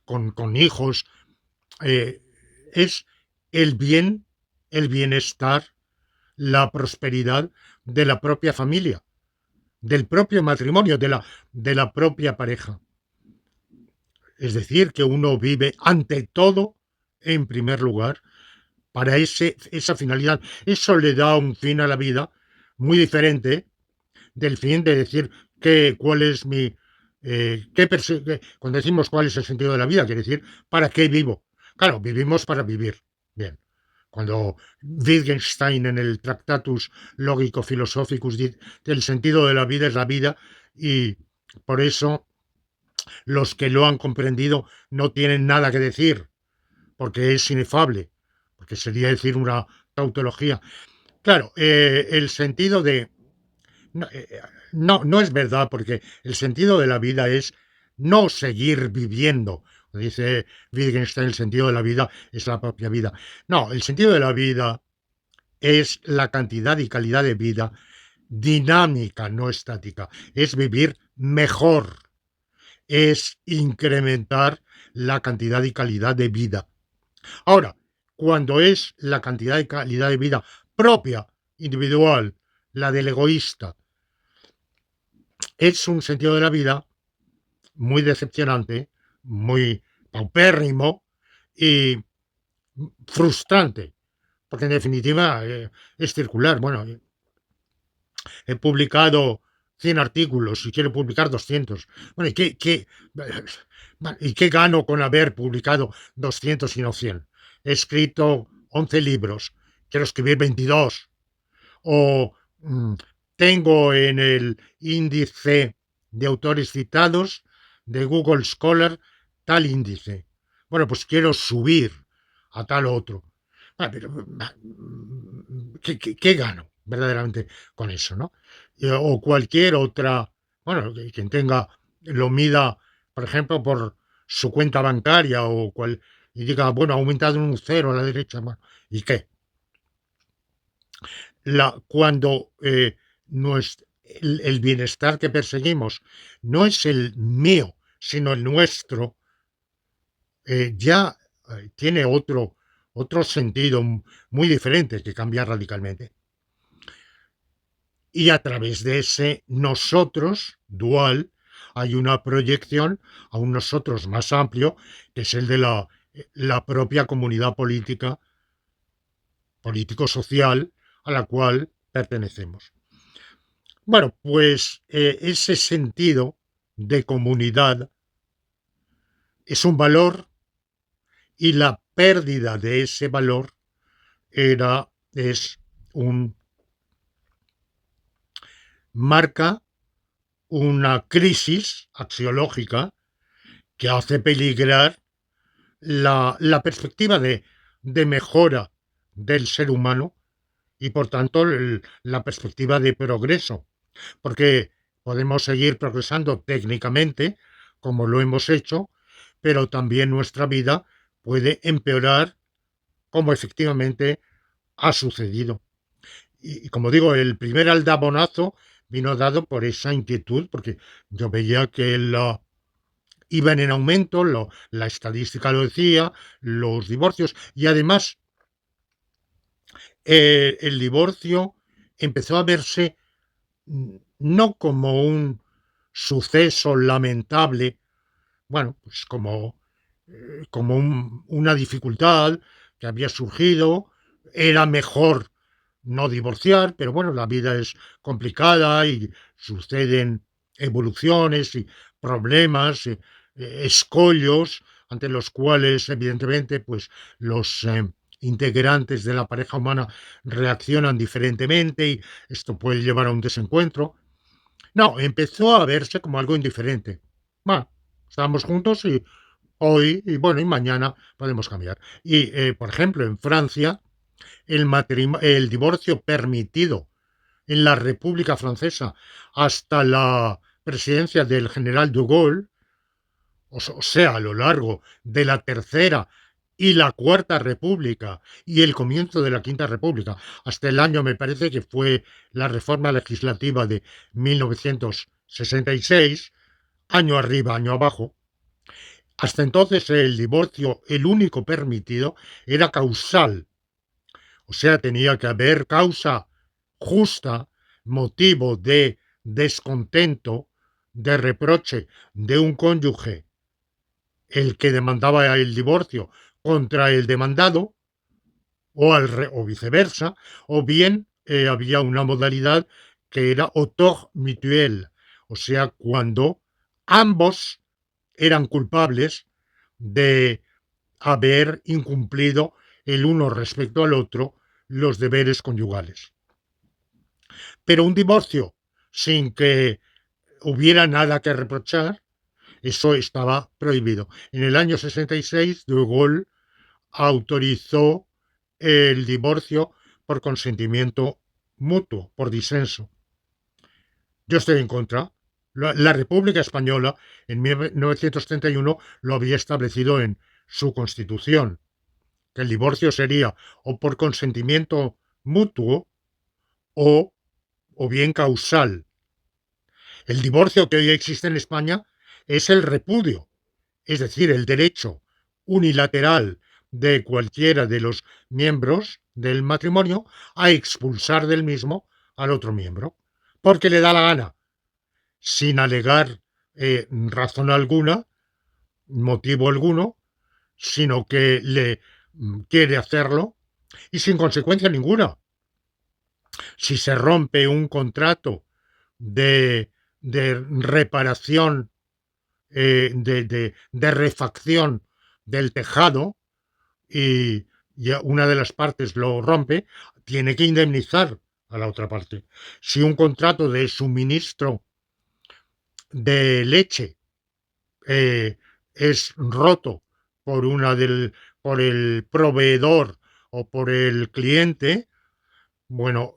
Speaker 1: con hijos, eh, es el bien, el bienestar, la prosperidad de la propia familia, del propio matrimonio, de la propia pareja. Es decir, que uno vive ante todo, en primer lugar, para esa finalidad. Eso le da un fin a la vida muy diferente del fin de decir cuál es mi... cuando decimos cuál es el sentido de la vida, quiere decir, ¿para qué vivo? Claro, vivimos para vivir. Bien. Cuando Wittgenstein en el Tractatus Logico Philosophicus dice que el sentido de la vida es la vida y por eso los que lo han comprendido no tienen nada que decir, porque es inefable, porque sería decir una tautología. Claro, el sentido de... No, no es verdad, porque el sentido de la vida es no seguir viviendo. Dice Wittgenstein, el sentido de la vida es la propia vida. No, el sentido de la vida es la cantidad y calidad de vida dinámica, no estática. Es vivir mejor, es incrementar la cantidad y calidad de vida. Ahora, cuando es la cantidad y calidad de vida propia, individual, la del egoísta, es un sentido de la vida muy decepcionante, muy paupérrimo y frustrante, porque en definitiva es circular. Bueno, he publicado 100 artículos y quiero publicar 200. Bueno, ¿y qué gano con haber publicado 200 y no 100? He escrito 11 libros, quiero escribir 22. O tengo en el índice de autores citados de Google Scholar tal índice. Bueno, pues quiero subir a tal otro. Pero, ¿qué gano verdaderamente con eso, no? O cualquier otra, bueno, quien tenga, lo mida, por ejemplo, por su cuenta bancaria y diga, bueno, ha aumentado un cero a la derecha, bueno, ¿y qué? Cuando el bienestar que perseguimos no es el mío, sino el nuestro, ya tiene otro sentido muy diferente que cambia radicalmente. Y a través de ese nosotros dual hay una proyección a un nosotros más amplio, que es el de la propia comunidad político-social a la cual pertenecemos. Bueno, pues ese sentido de comunidad es un valor y la pérdida de ese valor es marca una crisis axiológica que hace peligrar la perspectiva de mejora del ser humano y por tanto la perspectiva de progreso, porque podemos seguir progresando técnicamente como lo hemos hecho, pero también nuestra vida puede empeorar como efectivamente ha sucedido. Y como digo, el primer aldabonazo vino dado por esa inquietud, porque yo veía que iban en aumento, la estadística lo decía, los divorcios, y además el divorcio empezó a verse no como un suceso lamentable, bueno, pues como una dificultad que había surgido, era mejor no divorciar, pero bueno, la vida es complicada y suceden evoluciones y problemas, escollos ante los cuales evidentemente pues los integrantes de la pareja humana reaccionan diferentemente y esto puede llevar a un desencuentro. No, empezó a verse como algo indiferente. Bueno, estábamos juntos y hoy, y bueno, y mañana podemos cambiar. Y, por ejemplo, en Francia, el divorcio permitido en la República Francesa hasta la presidencia del general de Gaulle, o sea, a lo largo de la tercera y la Cuarta República y el comienzo de la Quinta República, hasta el año, me parece que fue la reforma legislativa de 1966, año arriba, año abajo. Hasta entonces el divorcio, el único permitido, era causal, o sea, tenía que haber causa justa, motivo de descontento, de reproche de un cónyuge, el que demandaba el divorcio contra el demandado, o viceversa, o bien había una modalidad que era autor mutuel, o sea, cuando ambos eran culpables de haber incumplido el uno respecto al otro los deberes conyugales. Pero un divorcio sin que hubiera nada que reprochar, eso estaba prohibido. En el año 66, De Gaulle autorizó el divorcio por consentimiento mutuo, por disenso. Yo estoy en contra. La República Española en 1931 lo había establecido en su constitución, que el divorcio sería o por consentimiento mutuo o, o bien causal. El divorcio que hoy existe en España es el repudio, es decir, el derecho unilateral de cualquiera de los miembros del matrimonio a expulsar del mismo al otro miembro, porque le da la gana, sin alegar razón alguna, motivo alguno, sino que le quiere hacerlo y sin consecuencia ninguna. Si se rompe un contrato de reparación, de refacción del tejado, y una de las partes lo rompe, tiene que indemnizar a la otra parte. Si un contrato de suministro de leche es roto por por el proveedor o por el cliente, bueno,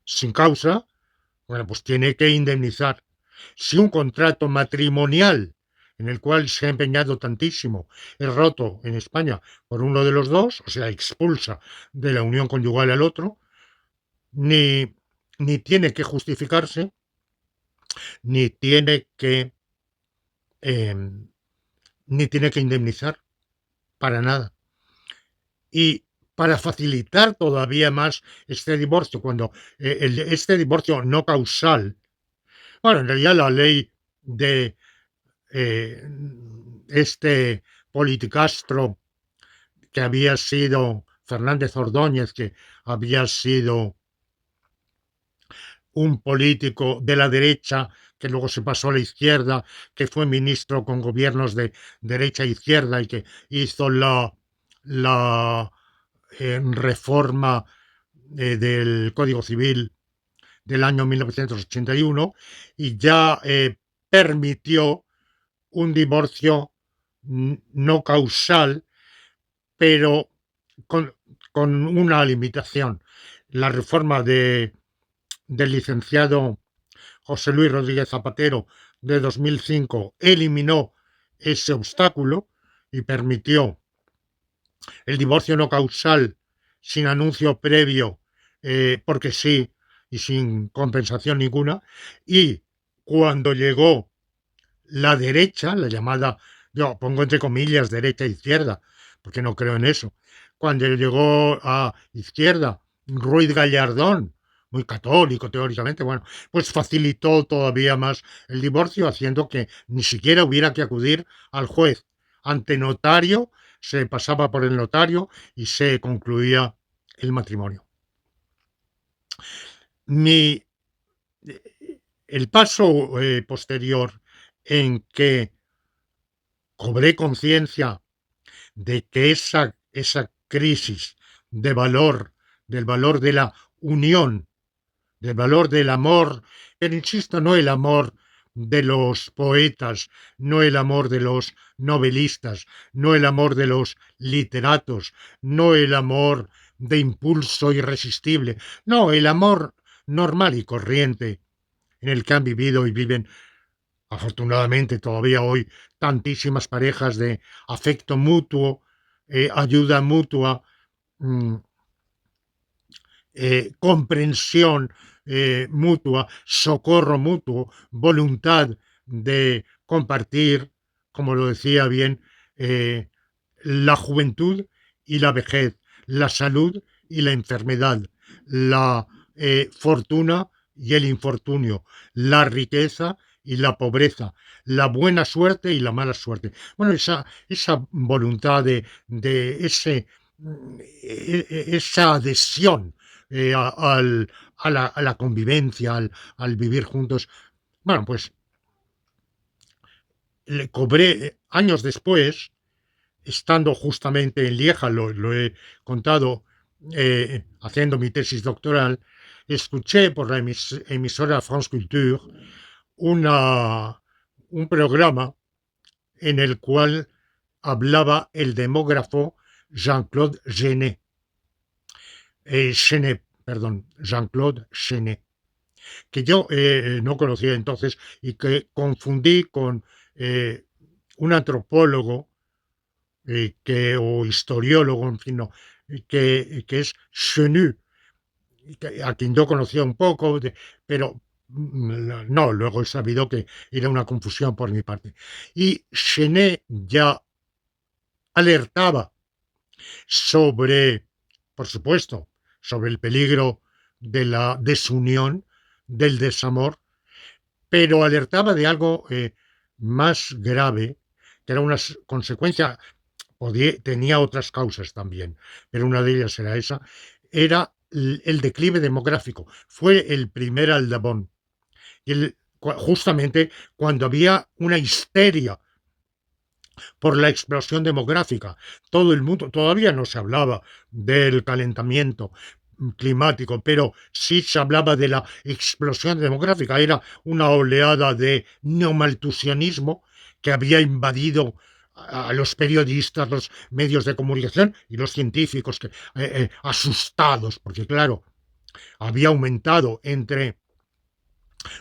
Speaker 1: sin causa, bueno, pues tiene que indemnizar. Si un contrato matrimonial en el cual se ha empeñado tantísimo es roto en España por uno de los dos, o sea, expulsa de la unión conyugal al otro, ni, ni tiene que justificarse, ni tiene que, eh, ni tiene que indemnizar para nada. Y para facilitar todavía más este divorcio, cuando este divorcio no causal, bueno, en realidad la ley de eh, este politicastro que había sido Fernández Ordóñez, que había sido un político de la derecha que luego se pasó a la izquierda, que fue ministro con gobiernos de derecha e izquierda y que hizo la reforma del Código Civil del año 1981 y ya permitió un divorcio no causal, pero con, con una limitación. La reforma del licenciado José Luis Rodríguez Zapatero de 2005 eliminó ese obstáculo y permitió el divorcio no causal sin anuncio previo, porque sí, y sin compensación ninguna. Y cuando llegó la derecha, la llamada, yo pongo entre comillas derecha e izquierda, porque no creo en eso, cuando llegó a izquierda Ruiz Gallardón, muy católico teóricamente, bueno, pues facilitó todavía más el divorcio, haciendo que ni siquiera hubiera que acudir al juez. Ante notario, se pasaba por el notario y se concluía el matrimonio. Mi, el paso posterior en que cobré conciencia de que esa crisis de valor, del valor de la unión, del valor del amor, pero insisto, no el amor de los poetas, no el amor de los novelistas, no el amor de los literatos, no el amor de impulso irresistible, no, el amor normal y corriente en el que han vivido y viven afortunadamente todavía hoy tantísimas parejas de afecto mutuo, ayuda mutua, mm, comprensión mutua, socorro mutuo, voluntad de compartir, como lo decía bien, eh, la juventud y la vejez, la salud y la enfermedad, la fortuna y el infortunio, la riqueza y la pobreza, la buena suerte y la mala suerte. Bueno, esa voluntad esa adhesión a la convivencia, al vivir juntos. Bueno, pues le cobré años después, estando justamente en Lieja, lo he contado, haciendo mi tesis doctoral, escuché por la emisora France Culture una, un programa en el cual hablaba el demógrafo Jean-Claude Genet, Chenet, perdón, Jean-Claude Chenet, que yo no conocía entonces y que confundí con un antropólogo o historiólogo, en fin, no, que es Chenu, a quien yo conocía un poco, pero no, luego he sabido que era una confusión por mi parte. Y Chenet ya alertaba sobre, por supuesto, sobre el peligro de la desunión, del desamor, pero alertaba de algo más grave, que era una consecuencia, tenía otras causas también, pero una de ellas era esa, era el declive demográfico. Fue el primer aldabón. Y justamente cuando había una histeria por la explosión demográfica. Todo el mundo, todavía no se hablaba del calentamiento climático, pero sí se hablaba de la explosión demográfica. Era una oleada de neomaltusianismo que había invadido a los periodistas, los medios de comunicación y los científicos que, asustados, porque claro, había aumentado entre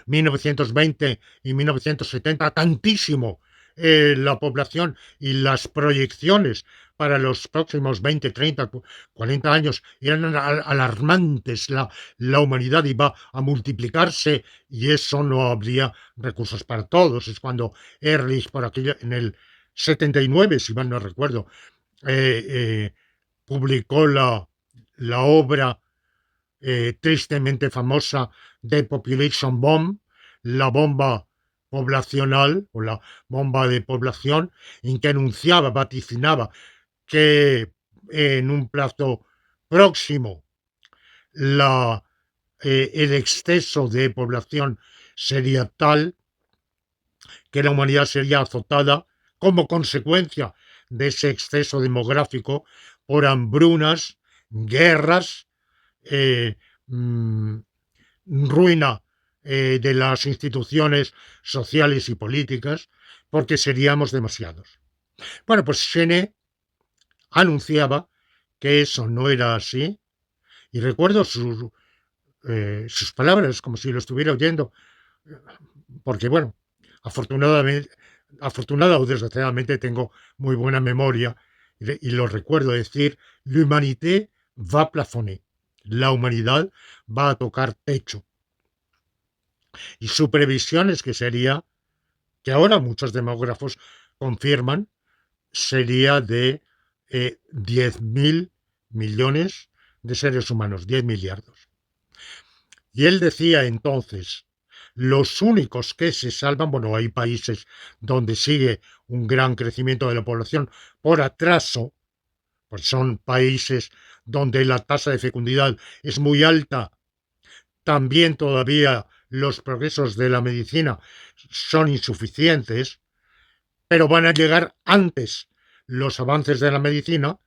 Speaker 1: 1920 y 1970 tantísimo la población y las proyecciones para los próximos 20, 30, 40 años eran alarmantes. La humanidad iba a multiplicarse y eso no habría recursos para todos. Es cuando Ehrlich, por aquello, en el 79, si mal no recuerdo, eh, eh, publicó la obra tristemente famosa de Population Bomb, la bomba poblacional o la bomba de población, en que anunciaba, vaticinaba que en un plazo próximo el exceso de población sería tal que la humanidad sería azotada como consecuencia de ese exceso demográfico por hambrunas, guerras, eh, mmm, ruina de las instituciones sociales y políticas, porque seríamos demasiados. Bueno, pues Chenet anunciaba que eso no era así, y recuerdo sus palabras como si lo estuviera oyendo, porque bueno, afortunadamente, afortunada o desgraciadamente tengo muy buena memoria y lo recuerdo decir, l'humanité va plafonner, la humanidad va a tocar techo. Y su previsión es que sería, que ahora muchos demógrafos confirman, sería de 10.000 millones de seres humanos, 10 miliardos. Y él decía entonces, los únicos que se salvan, bueno, hay países donde sigue un gran crecimiento de la población por atraso, pues son países donde la tasa de fecundidad es muy alta. También todavía los progresos de la medicina son insuficientes, pero van a llegar antes los avances de la medicina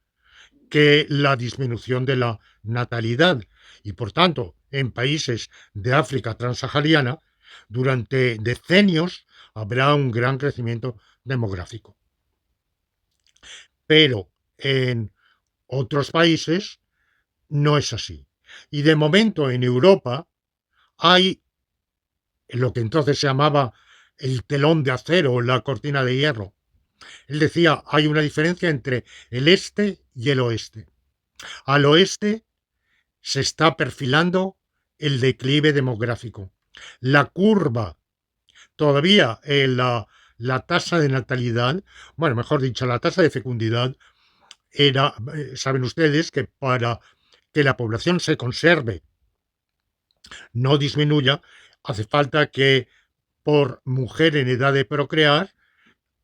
Speaker 1: que la disminución de la natalidad. Y por tanto, en países de África transsahariana, durante decenios habrá un gran crecimiento demográfico. Pero en otros países no es así. Y de momento en Europa hay lo que entonces se llamaba el telón de acero o la cortina de hierro, Él decía, hay una diferencia entre el este y el oeste. Al oeste se está perfilando el declive demográfico. La curva, todavía la tasa de natalidad, bueno, mejor dicho, la tasa de fecundidad era, saben ustedes que para que la población se conserve, no disminuya, hace falta que por mujer en edad de procrear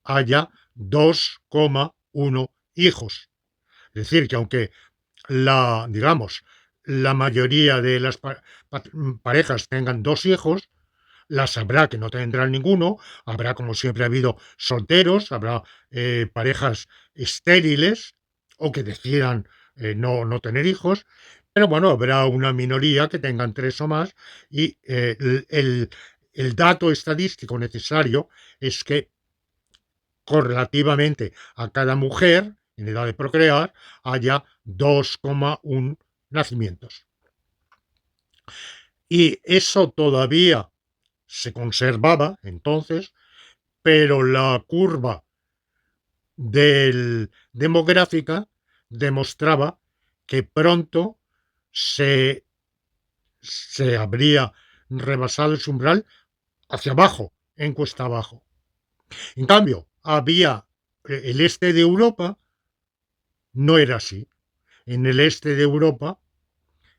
Speaker 1: haya 2,1 hijos. Es decir, que aunque digamos, la mayoría de las parejas tengan 2 hijos, las habrá que no tendrán ninguno, habrá como siempre ha habido solteros, habrá parejas estériles o que decidan no tener hijos, pero bueno, habrá una minoría que tengan 3 o más y el dato estadístico necesario es que correlativamente a cada mujer en edad de procrear haya 2,1 nacimientos. Y eso todavía se conservaba entonces, pero la curva demográfica demostraba que pronto se, se habría rebasado ese umbral hacia abajo, en cuesta abajo. En cambio, había el este de Europa, no era así. En el este de Europa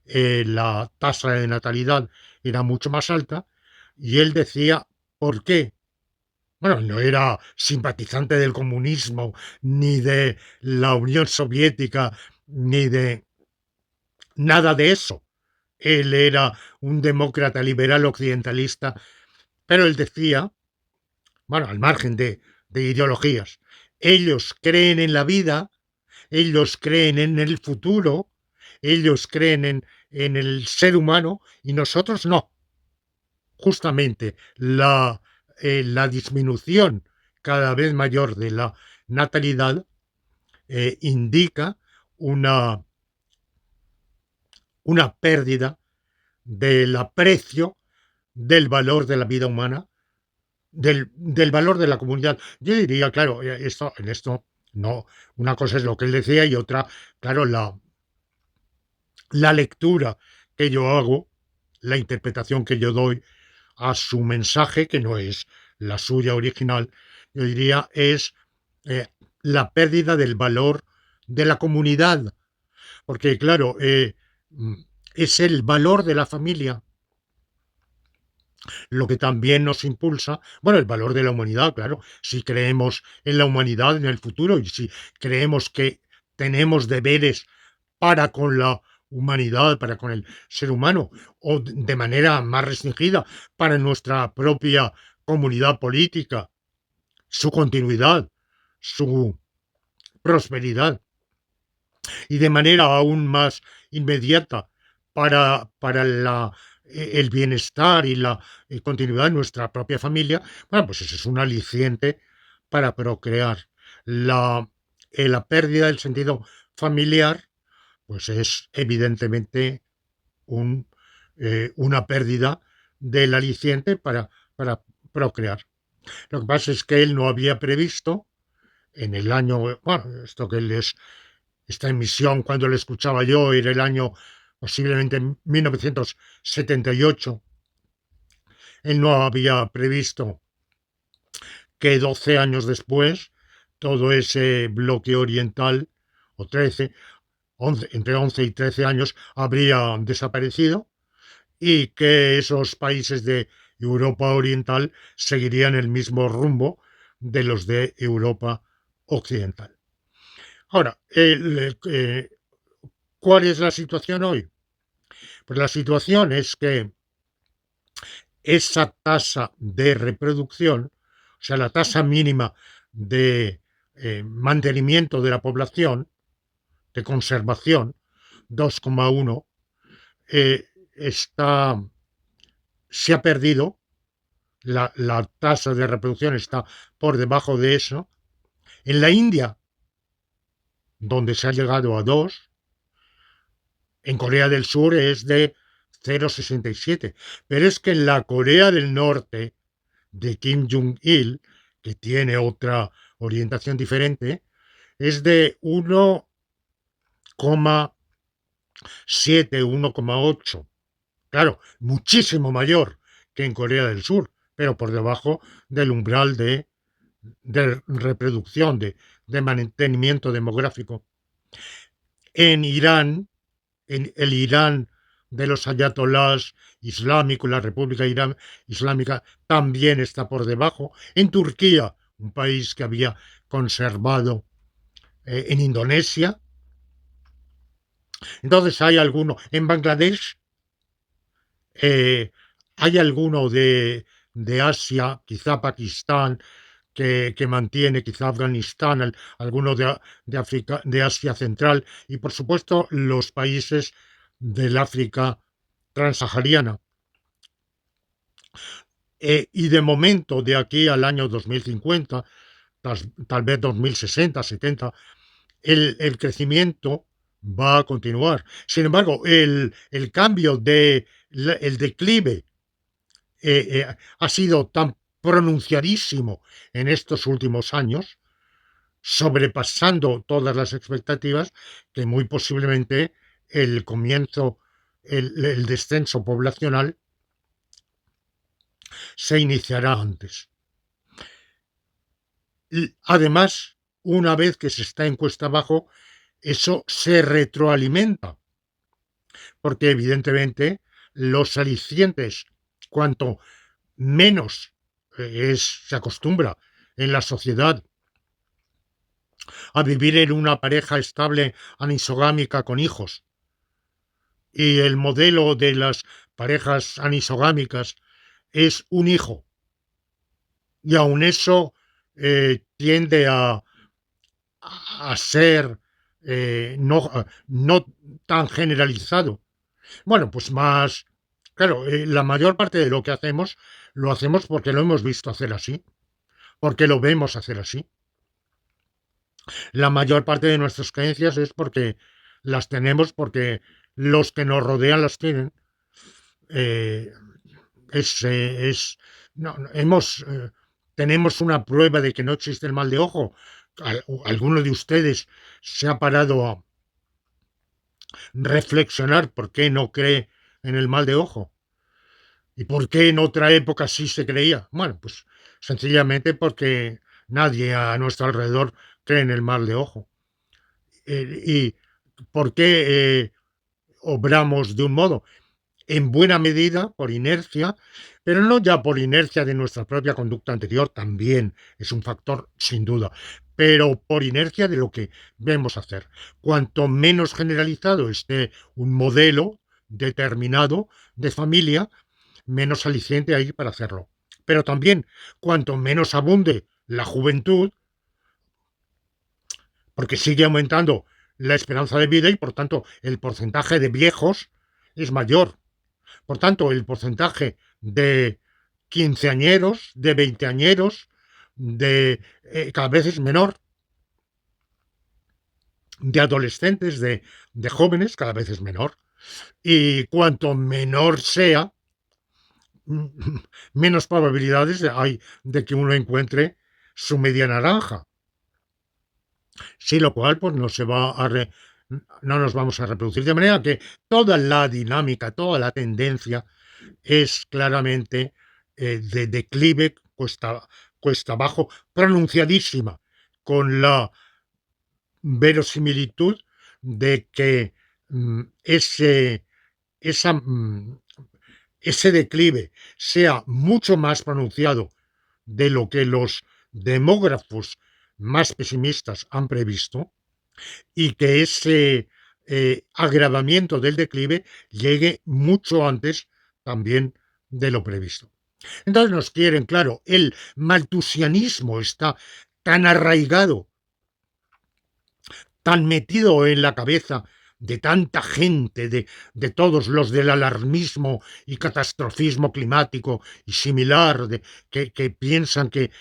Speaker 1: la tasa de natalidad era mucho más alta y él decía, ¿por qué? Bueno, no era simpatizante del comunismo, ni de la Unión Soviética, ni de nada de eso. Él era un demócrata liberal occidentalista, pero él decía, bueno, al margen de ideologías, ellos creen en la vida, ellos creen en el futuro, ellos creen en el ser humano y nosotros no. Justamente la disminución cada vez mayor de la natalidad indica una, una pérdida del aprecio del valor de la vida humana, del valor de la comunidad. Yo diría, claro, en esto no, una cosa es lo que él decía y otra, claro, la lectura que yo hago, la interpretación que yo doy a su mensaje, que no es la suya original, yo diría es la pérdida del valor de la comunidad, porque claro, es el valor de la familia lo que también nos impulsa, bueno, el valor de la humanidad, claro, si creemos en la humanidad, en el futuro, y si creemos que tenemos deberes para con la humanidad, para con el ser humano, o de manera más restringida, para nuestra propia comunidad política, su continuidad, su prosperidad, y de manera aún más inmediata para el bienestar y la continuidad de nuestra propia familia, bueno, pues eso es un aliciente para procrear. La pérdida del sentido familiar, pues es evidentemente una pérdida del aliciente para procrear. Lo que pasa es que él no había previsto en el año, bueno, esto que él es esta emisión, cuando la escuchaba yo, era el año posiblemente 1978. Él no había previsto que 12 años después todo ese bloque oriental, o 13, 11, entre 11 y 13 años, habría desaparecido y que esos países de Europa Oriental seguirían el mismo rumbo de los de Europa Occidental. Ahora, ¿cuál es la situación hoy? Pues la situación es que esa tasa de reproducción, o sea, la tasa mínima de mantenimiento de la población, de conservación, 2,1, se ha perdido, la tasa de reproducción está por debajo de eso. En la India, donde se ha llegado a 2, en Corea del Sur es de 0,67. Pero es que en la Corea del Norte de Kim Jong-il, que tiene orientación diferente, es de 1,7, 1,8. Claro, muchísimo mayor que en Corea del Sur, pero por debajo del umbral de reproducción, de mantenimiento demográfico. En Irán, en el Irán de los ayatolás islámicos, la República Irán Islámica también está por debajo. En Turquía, un país que había conservado en Indonesia. Entonces hay alguno. En Bangladesh hay alguno de Asia, quizá Pakistán, que mantiene, quizá Afganistán, alguno de África, de Asia Central y por supuesto los países del África transsahariana. Y de momento, de aquí al año 2050, tal vez 2060, 70, el crecimiento va a continuar. Sin embargo, el cambio el declive ha sido tan pronunciadísimo en estos últimos años, sobrepasando todas las expectativas, que muy posiblemente el comienzo, el descenso poblacional se iniciará antes. Y además, una vez que se está en cuesta abajo, eso se retroalimenta, porque evidentemente los alicientes, cuanto menos se acostumbra en la sociedad a vivir en una pareja estable anisogámica con hijos, y el modelo de las parejas anisogámicas es un hijo, y aun eso tiende a ser no tan generalizado. Bueno, pues más, claro, la mayor parte de lo que hacemos lo hacemos porque lo hemos visto hacer así, porque lo vemos hacer así. La mayor parte de nuestras creencias es porque las tenemos, porque los que nos rodean las tienen. Eh, no, tenemos una prueba de que no existe el mal de ojo. ¿Alguno de ustedes se ha parado a reflexionar por qué no cree en el mal de ojo? ¿Y por qué en otra época sí se creía? Bueno, pues sencillamente porque nadie a nuestro alrededor cree en el mal de ojo. ¿Y por qué obramos de un modo? En buena medida por inercia, pero no ya por inercia de nuestra propia conducta anterior, también es un factor sin duda, pero por inercia de lo que vemos hacer. Cuanto menos generalizado esté un modelo determinado de familia, menos aliciente hay para hacerlo. Pero también, cuanto menos abunde la juventud, porque sigue aumentando la esperanza de vida y por tanto el porcentaje de viejos es mayor. Por tanto, el porcentaje de quinceañeros, de veinteañeros, cada vez es menor, de adolescentes, de jóvenes, cada vez es menor. Y cuanto menor sea, menos probabilidades hay de que uno encuentre su media naranja. Sí, lo cual pues no nos vamos a reproducir. De manera que toda la dinámica, toda la tendencia es claramente de declive, cuesta abajo, pronunciadísima, con la verosimilitud de que ese, esa, ese declive sea mucho más pronunciado de lo que los demógrafos más pesimistas han previsto y que ese agravamiento del declive llegue mucho antes también de lo previsto. Entonces nos quieren, claro, el maltusianismo está tan arraigado, tan metido en la cabeza de tanta gente, de todos los del alarmismo y catastrofismo climático y similar, que piensan que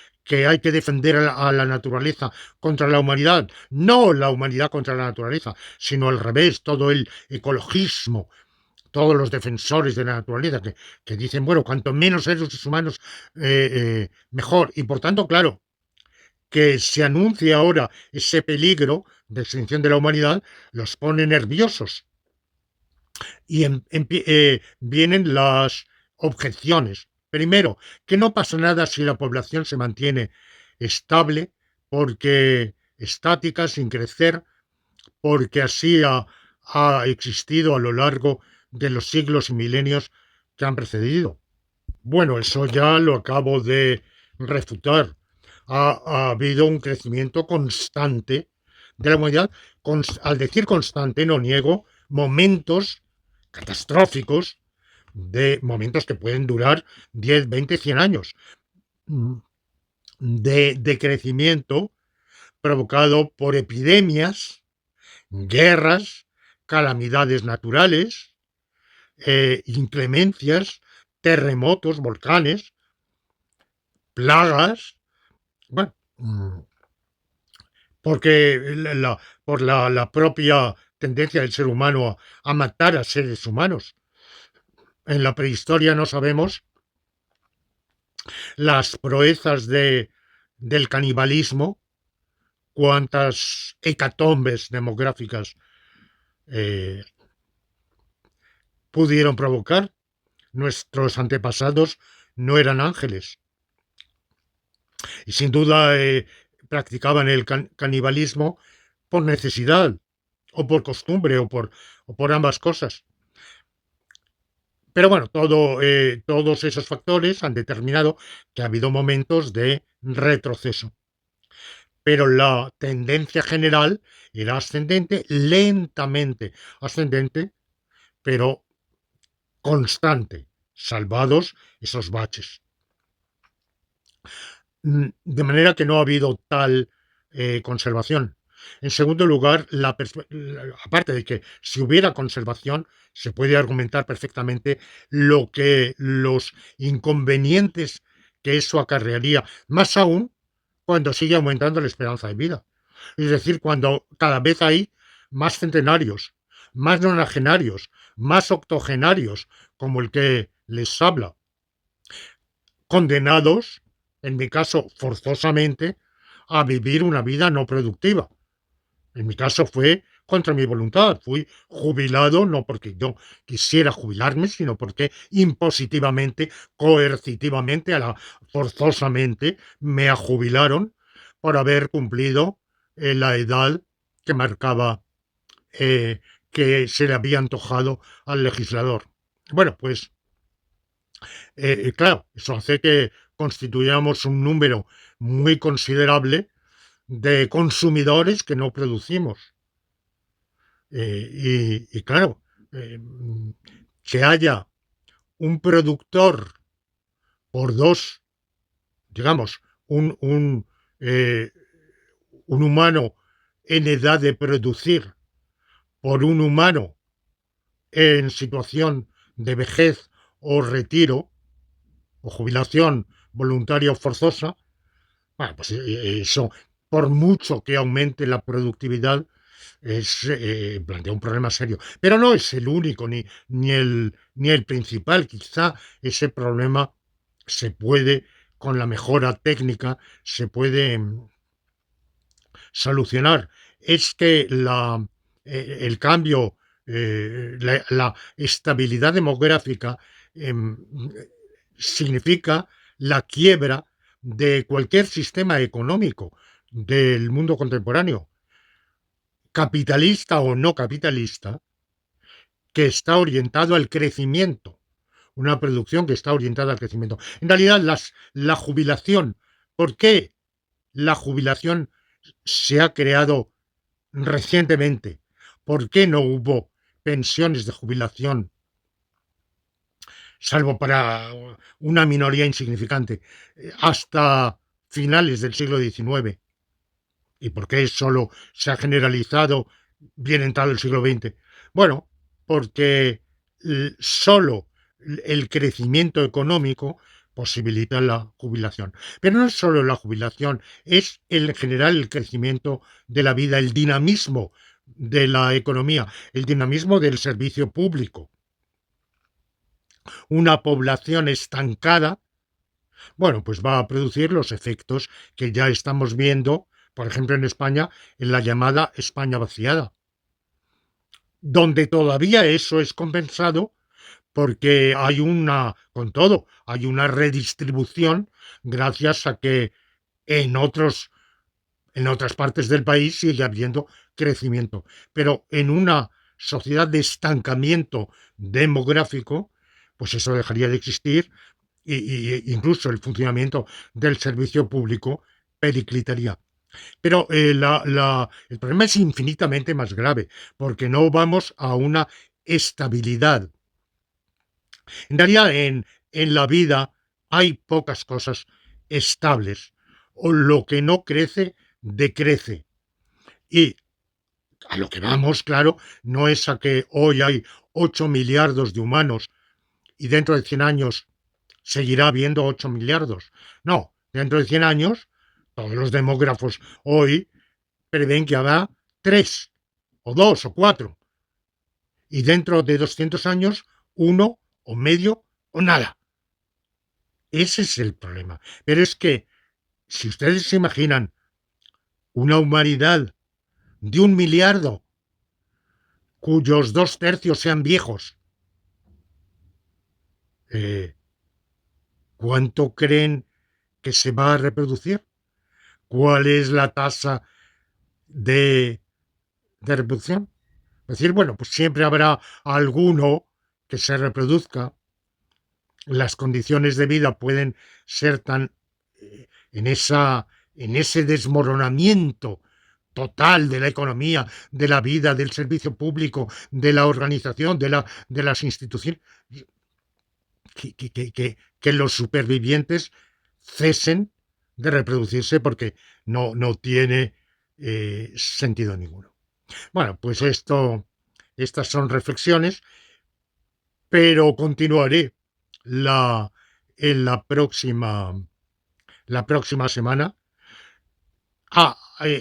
Speaker 1: hay que defender a la naturaleza contra la humanidad. No la humanidad contra la naturaleza, sino al revés, todo el ecologismo, todos los defensores de la naturaleza que dicen, bueno, cuanto menos seres humanos, mejor. Y por tanto, claro, que se anuncie ahora ese peligro de extinción de la humanidad los pone nerviosos. Y vienen las objeciones. Primero, que no pasa nada si la población se mantiene estable, porque estática, sin crecer, porque así ha existido a lo largo de los siglos y milenios que han precedido. Bueno, eso ya lo acabo de refutar. Ha habido un crecimiento constante de la humanidad. Al decir constante, no niego momentos catastróficos, de momentos que pueden durar 10, 20, 100 años de crecimiento provocado por epidemias, guerras, calamidades naturales, inclemencias, terremotos, volcanes, plagas, bueno, porque por la propia tendencia del ser humano a matar a seres humanos. En la prehistoria no sabemos las proezas del canibalismo, cuántas hecatombes demográficas eh, pudieron provocar. Nuestros antepasados no eran ángeles y sin duda practicaban el canibalismo por necesidad o por costumbre o por ambas cosas. Pero bueno, todos esos factores han determinado que ha habido momentos de retroceso. Pero la tendencia general era ascendente, lentamente ascendente, pero constante, salvados esos baches. De manera que no ha habido tal conservación. En segundo lugar, aparte de que si hubiera conservación, se puede argumentar perfectamente los inconvenientes que eso acarrearía, más aún cuando sigue aumentando la esperanza de vida. Es decir, cuando cada vez hay más centenarios, más nonagenarios, más octogenarios, como el que les habla, condenados, en mi caso forzosamente, a vivir una vida no productiva. En mi caso fue contra mi voluntad. Fui jubilado no porque yo quisiera jubilarme, sino porque impositivamente, coercitivamente, forzosamente me jubilaron por haber cumplido la edad que marcaba que se le había antojado al legislador. Bueno, pues claro, eso hace que constituyamos un número muy considerable de consumidores que no producimos. Y claro, eh, que haya un productor por dos, digamos, un humano en edad de producir por un humano en situación de vejez o retiro o jubilación voluntaria o forzosa, bueno, pues eso, por mucho que aumente la productividad, plantea un problema serio. Pero no es el único ni el principal. Quizá ese problema se puede, con la mejora técnica, se puede solucionar. Es que el cambio, la estabilidad demográfica significa la quiebra de cualquier sistema económico del mundo contemporáneo, capitalista o no capitalista, que está orientado al crecimiento, una producción que está orientada al crecimiento. En realidad, la jubilación, ¿por qué la jubilación se ha creado recientemente? ¿Por qué no hubo pensiones de jubilación, salvo para una minoría insignificante, hasta finales del siglo XIX? ¿Y por qué solo se ha generalizado bien entrado el siglo XX? Bueno, porque solo el crecimiento económico posibilita la jubilación. Pero no es solo la jubilación, es en general el crecimiento de la vida, el dinamismo de la economía, el dinamismo del servicio público. Una población estancada Bueno, pues va a producir los efectos que ya estamos viendo, por ejemplo, en España, en la llamada España vaciada, donde todavía eso es compensado porque hay una, con todo, hay una redistribución gracias a que en otros, en otras partes del país sigue habiendo crecimiento. Pero en una sociedad de estancamiento demográfico, pues eso dejaría de existir incluso el funcionamiento del servicio público periclitaría. Pero el problema es infinitamente más grave, porque no vamos a una estabilidad. En realidad, en la vida hay pocas cosas estables. O lo que no crece, decrece. Y a lo que vamos, claro, no es a que hoy hay 8 miliardos de humanos y dentro de 100 años seguirá habiendo 8 miliardos. No, dentro de 100 años, todos los demógrafos hoy prevén que habrá 3 o 2 o 4. Y dentro de 200 años, uno o medio o nada. Ese es el problema. Pero es que, si ustedes se imaginan una humanidad de 1 miliardo, cuyos 2/3 sean viejos, eh, ¿cuánto creen que se va a reproducir? ¿Cuál es la tasa de, de reproducción? Es decir, bueno, pues siempre habrá alguno que se reproduzca. Las condiciones de vida pueden ser tan en esa en ese desmoronamiento total de la economía, de la vida, del servicio público, de la organización, de las instituciones, que los supervivientes cesen de reproducirse porque no tiene sentido ninguno. Bueno, pues estas son reflexiones, pero continuaré la, en la próxima semana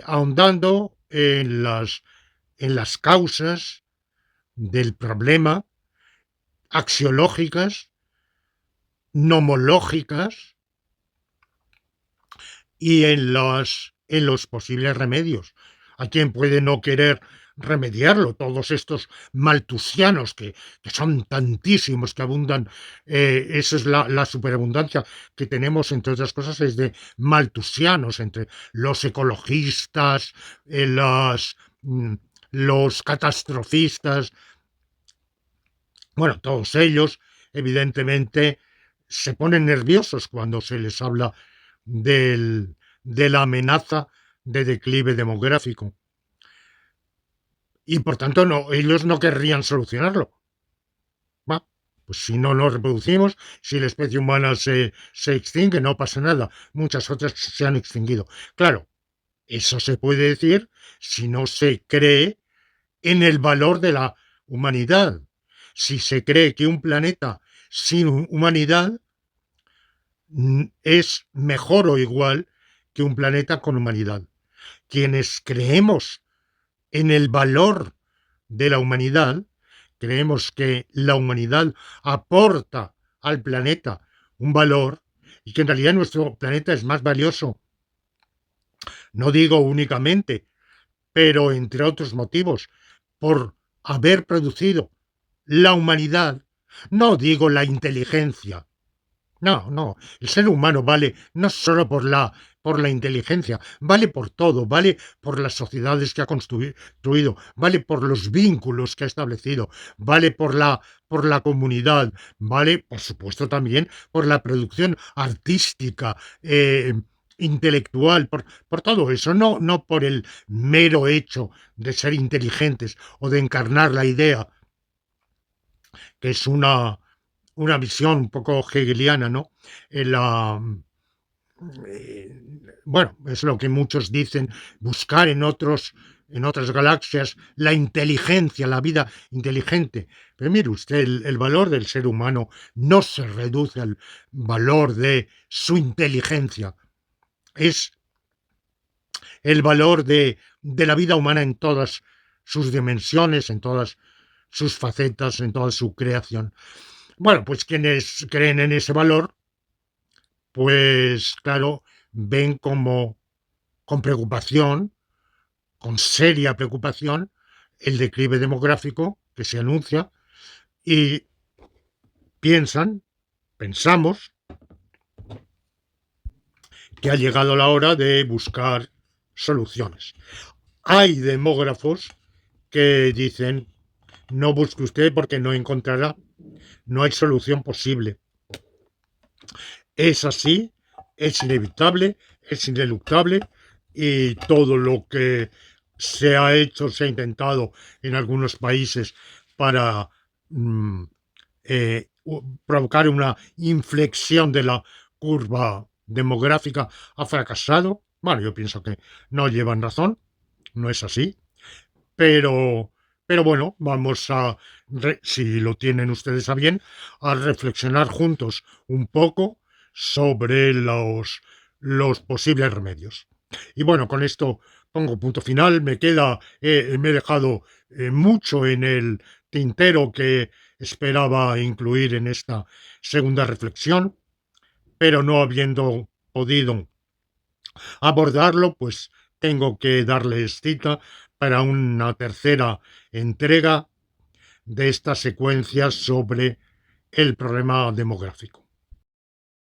Speaker 1: ahondando en las causas del problema, axiológicas, nomológicas y en los posibles remedios. Hay quien puede no querer remediarlo, todos estos maltusianos que son tantísimos, que abundan, esa es la superabundancia que tenemos, entre otras cosas, es de maltusianos, entre los ecologistas, los catastrofistas, bueno, todos ellos, evidentemente, se ponen nerviosos cuando se les habla de la amenaza de declive demográfico. Y por tanto, no, ellos no querrían solucionarlo. ¿Va? Pues si no nos reproducimos, si la especie humana se extingue, no pasa nada. Muchas otras se han extinguido. Claro, eso se puede decir si no se cree en el valor de la humanidad. Si se cree que un planeta sin humanidad es mejor o igual que un planeta con humanidad. Quienes creemos en el valor de la humanidad, creemos que la humanidad aporta al planeta un valor y que en realidad nuestro planeta es más valioso, no digo únicamente, pero entre otros motivos, por haber producido la humanidad, no digo la inteligencia. No, el ser humano vale no solo por la inteligencia, vale por todo, vale por las sociedades que ha construido, vale por los vínculos que ha establecido, vale por la comunidad, vale, por supuesto, también por la producción artística, intelectual, por todo eso, no por el mero hecho de ser inteligentes o de encarnar la idea, que es una visión un poco hegeliana, ¿no? La, eh, bueno, es lo que muchos dicen, buscar en otras galaxias la inteligencia, la vida inteligente. Pero mire usted, el valor del ser humano no se reduce al valor de su inteligencia, es el valor de la vida humana en todas sus dimensiones, en todas sus facetas, en toda su creación. Bueno, pues quienes creen en ese valor pues claro, ven como con preocupación, con seria preocupación, el declive demográfico que se anuncia y pensamos que ha llegado la hora de buscar soluciones. Hay demógrafos que dicen, no busque usted porque no encontrará, no hay solución posible. Es así, es inevitable, es ineluctable y todo lo que se ha hecho, se ha intentado en algunos países para mm, provocar una inflexión de la curva demográfica ha fracasado. Bueno, yo pienso que no llevan razón, no es así, pero, pero bueno, vamos a, si lo tienen ustedes a bien, a reflexionar juntos un poco sobre los posibles remedios. Y bueno, con esto pongo punto final. Me he dejado mucho en el tintero que esperaba incluir en esta segunda reflexión, pero no habiendo podido abordarlo, pues tengo que darles cita para una tercera entrega de esta secuencia sobre el problema demográfico.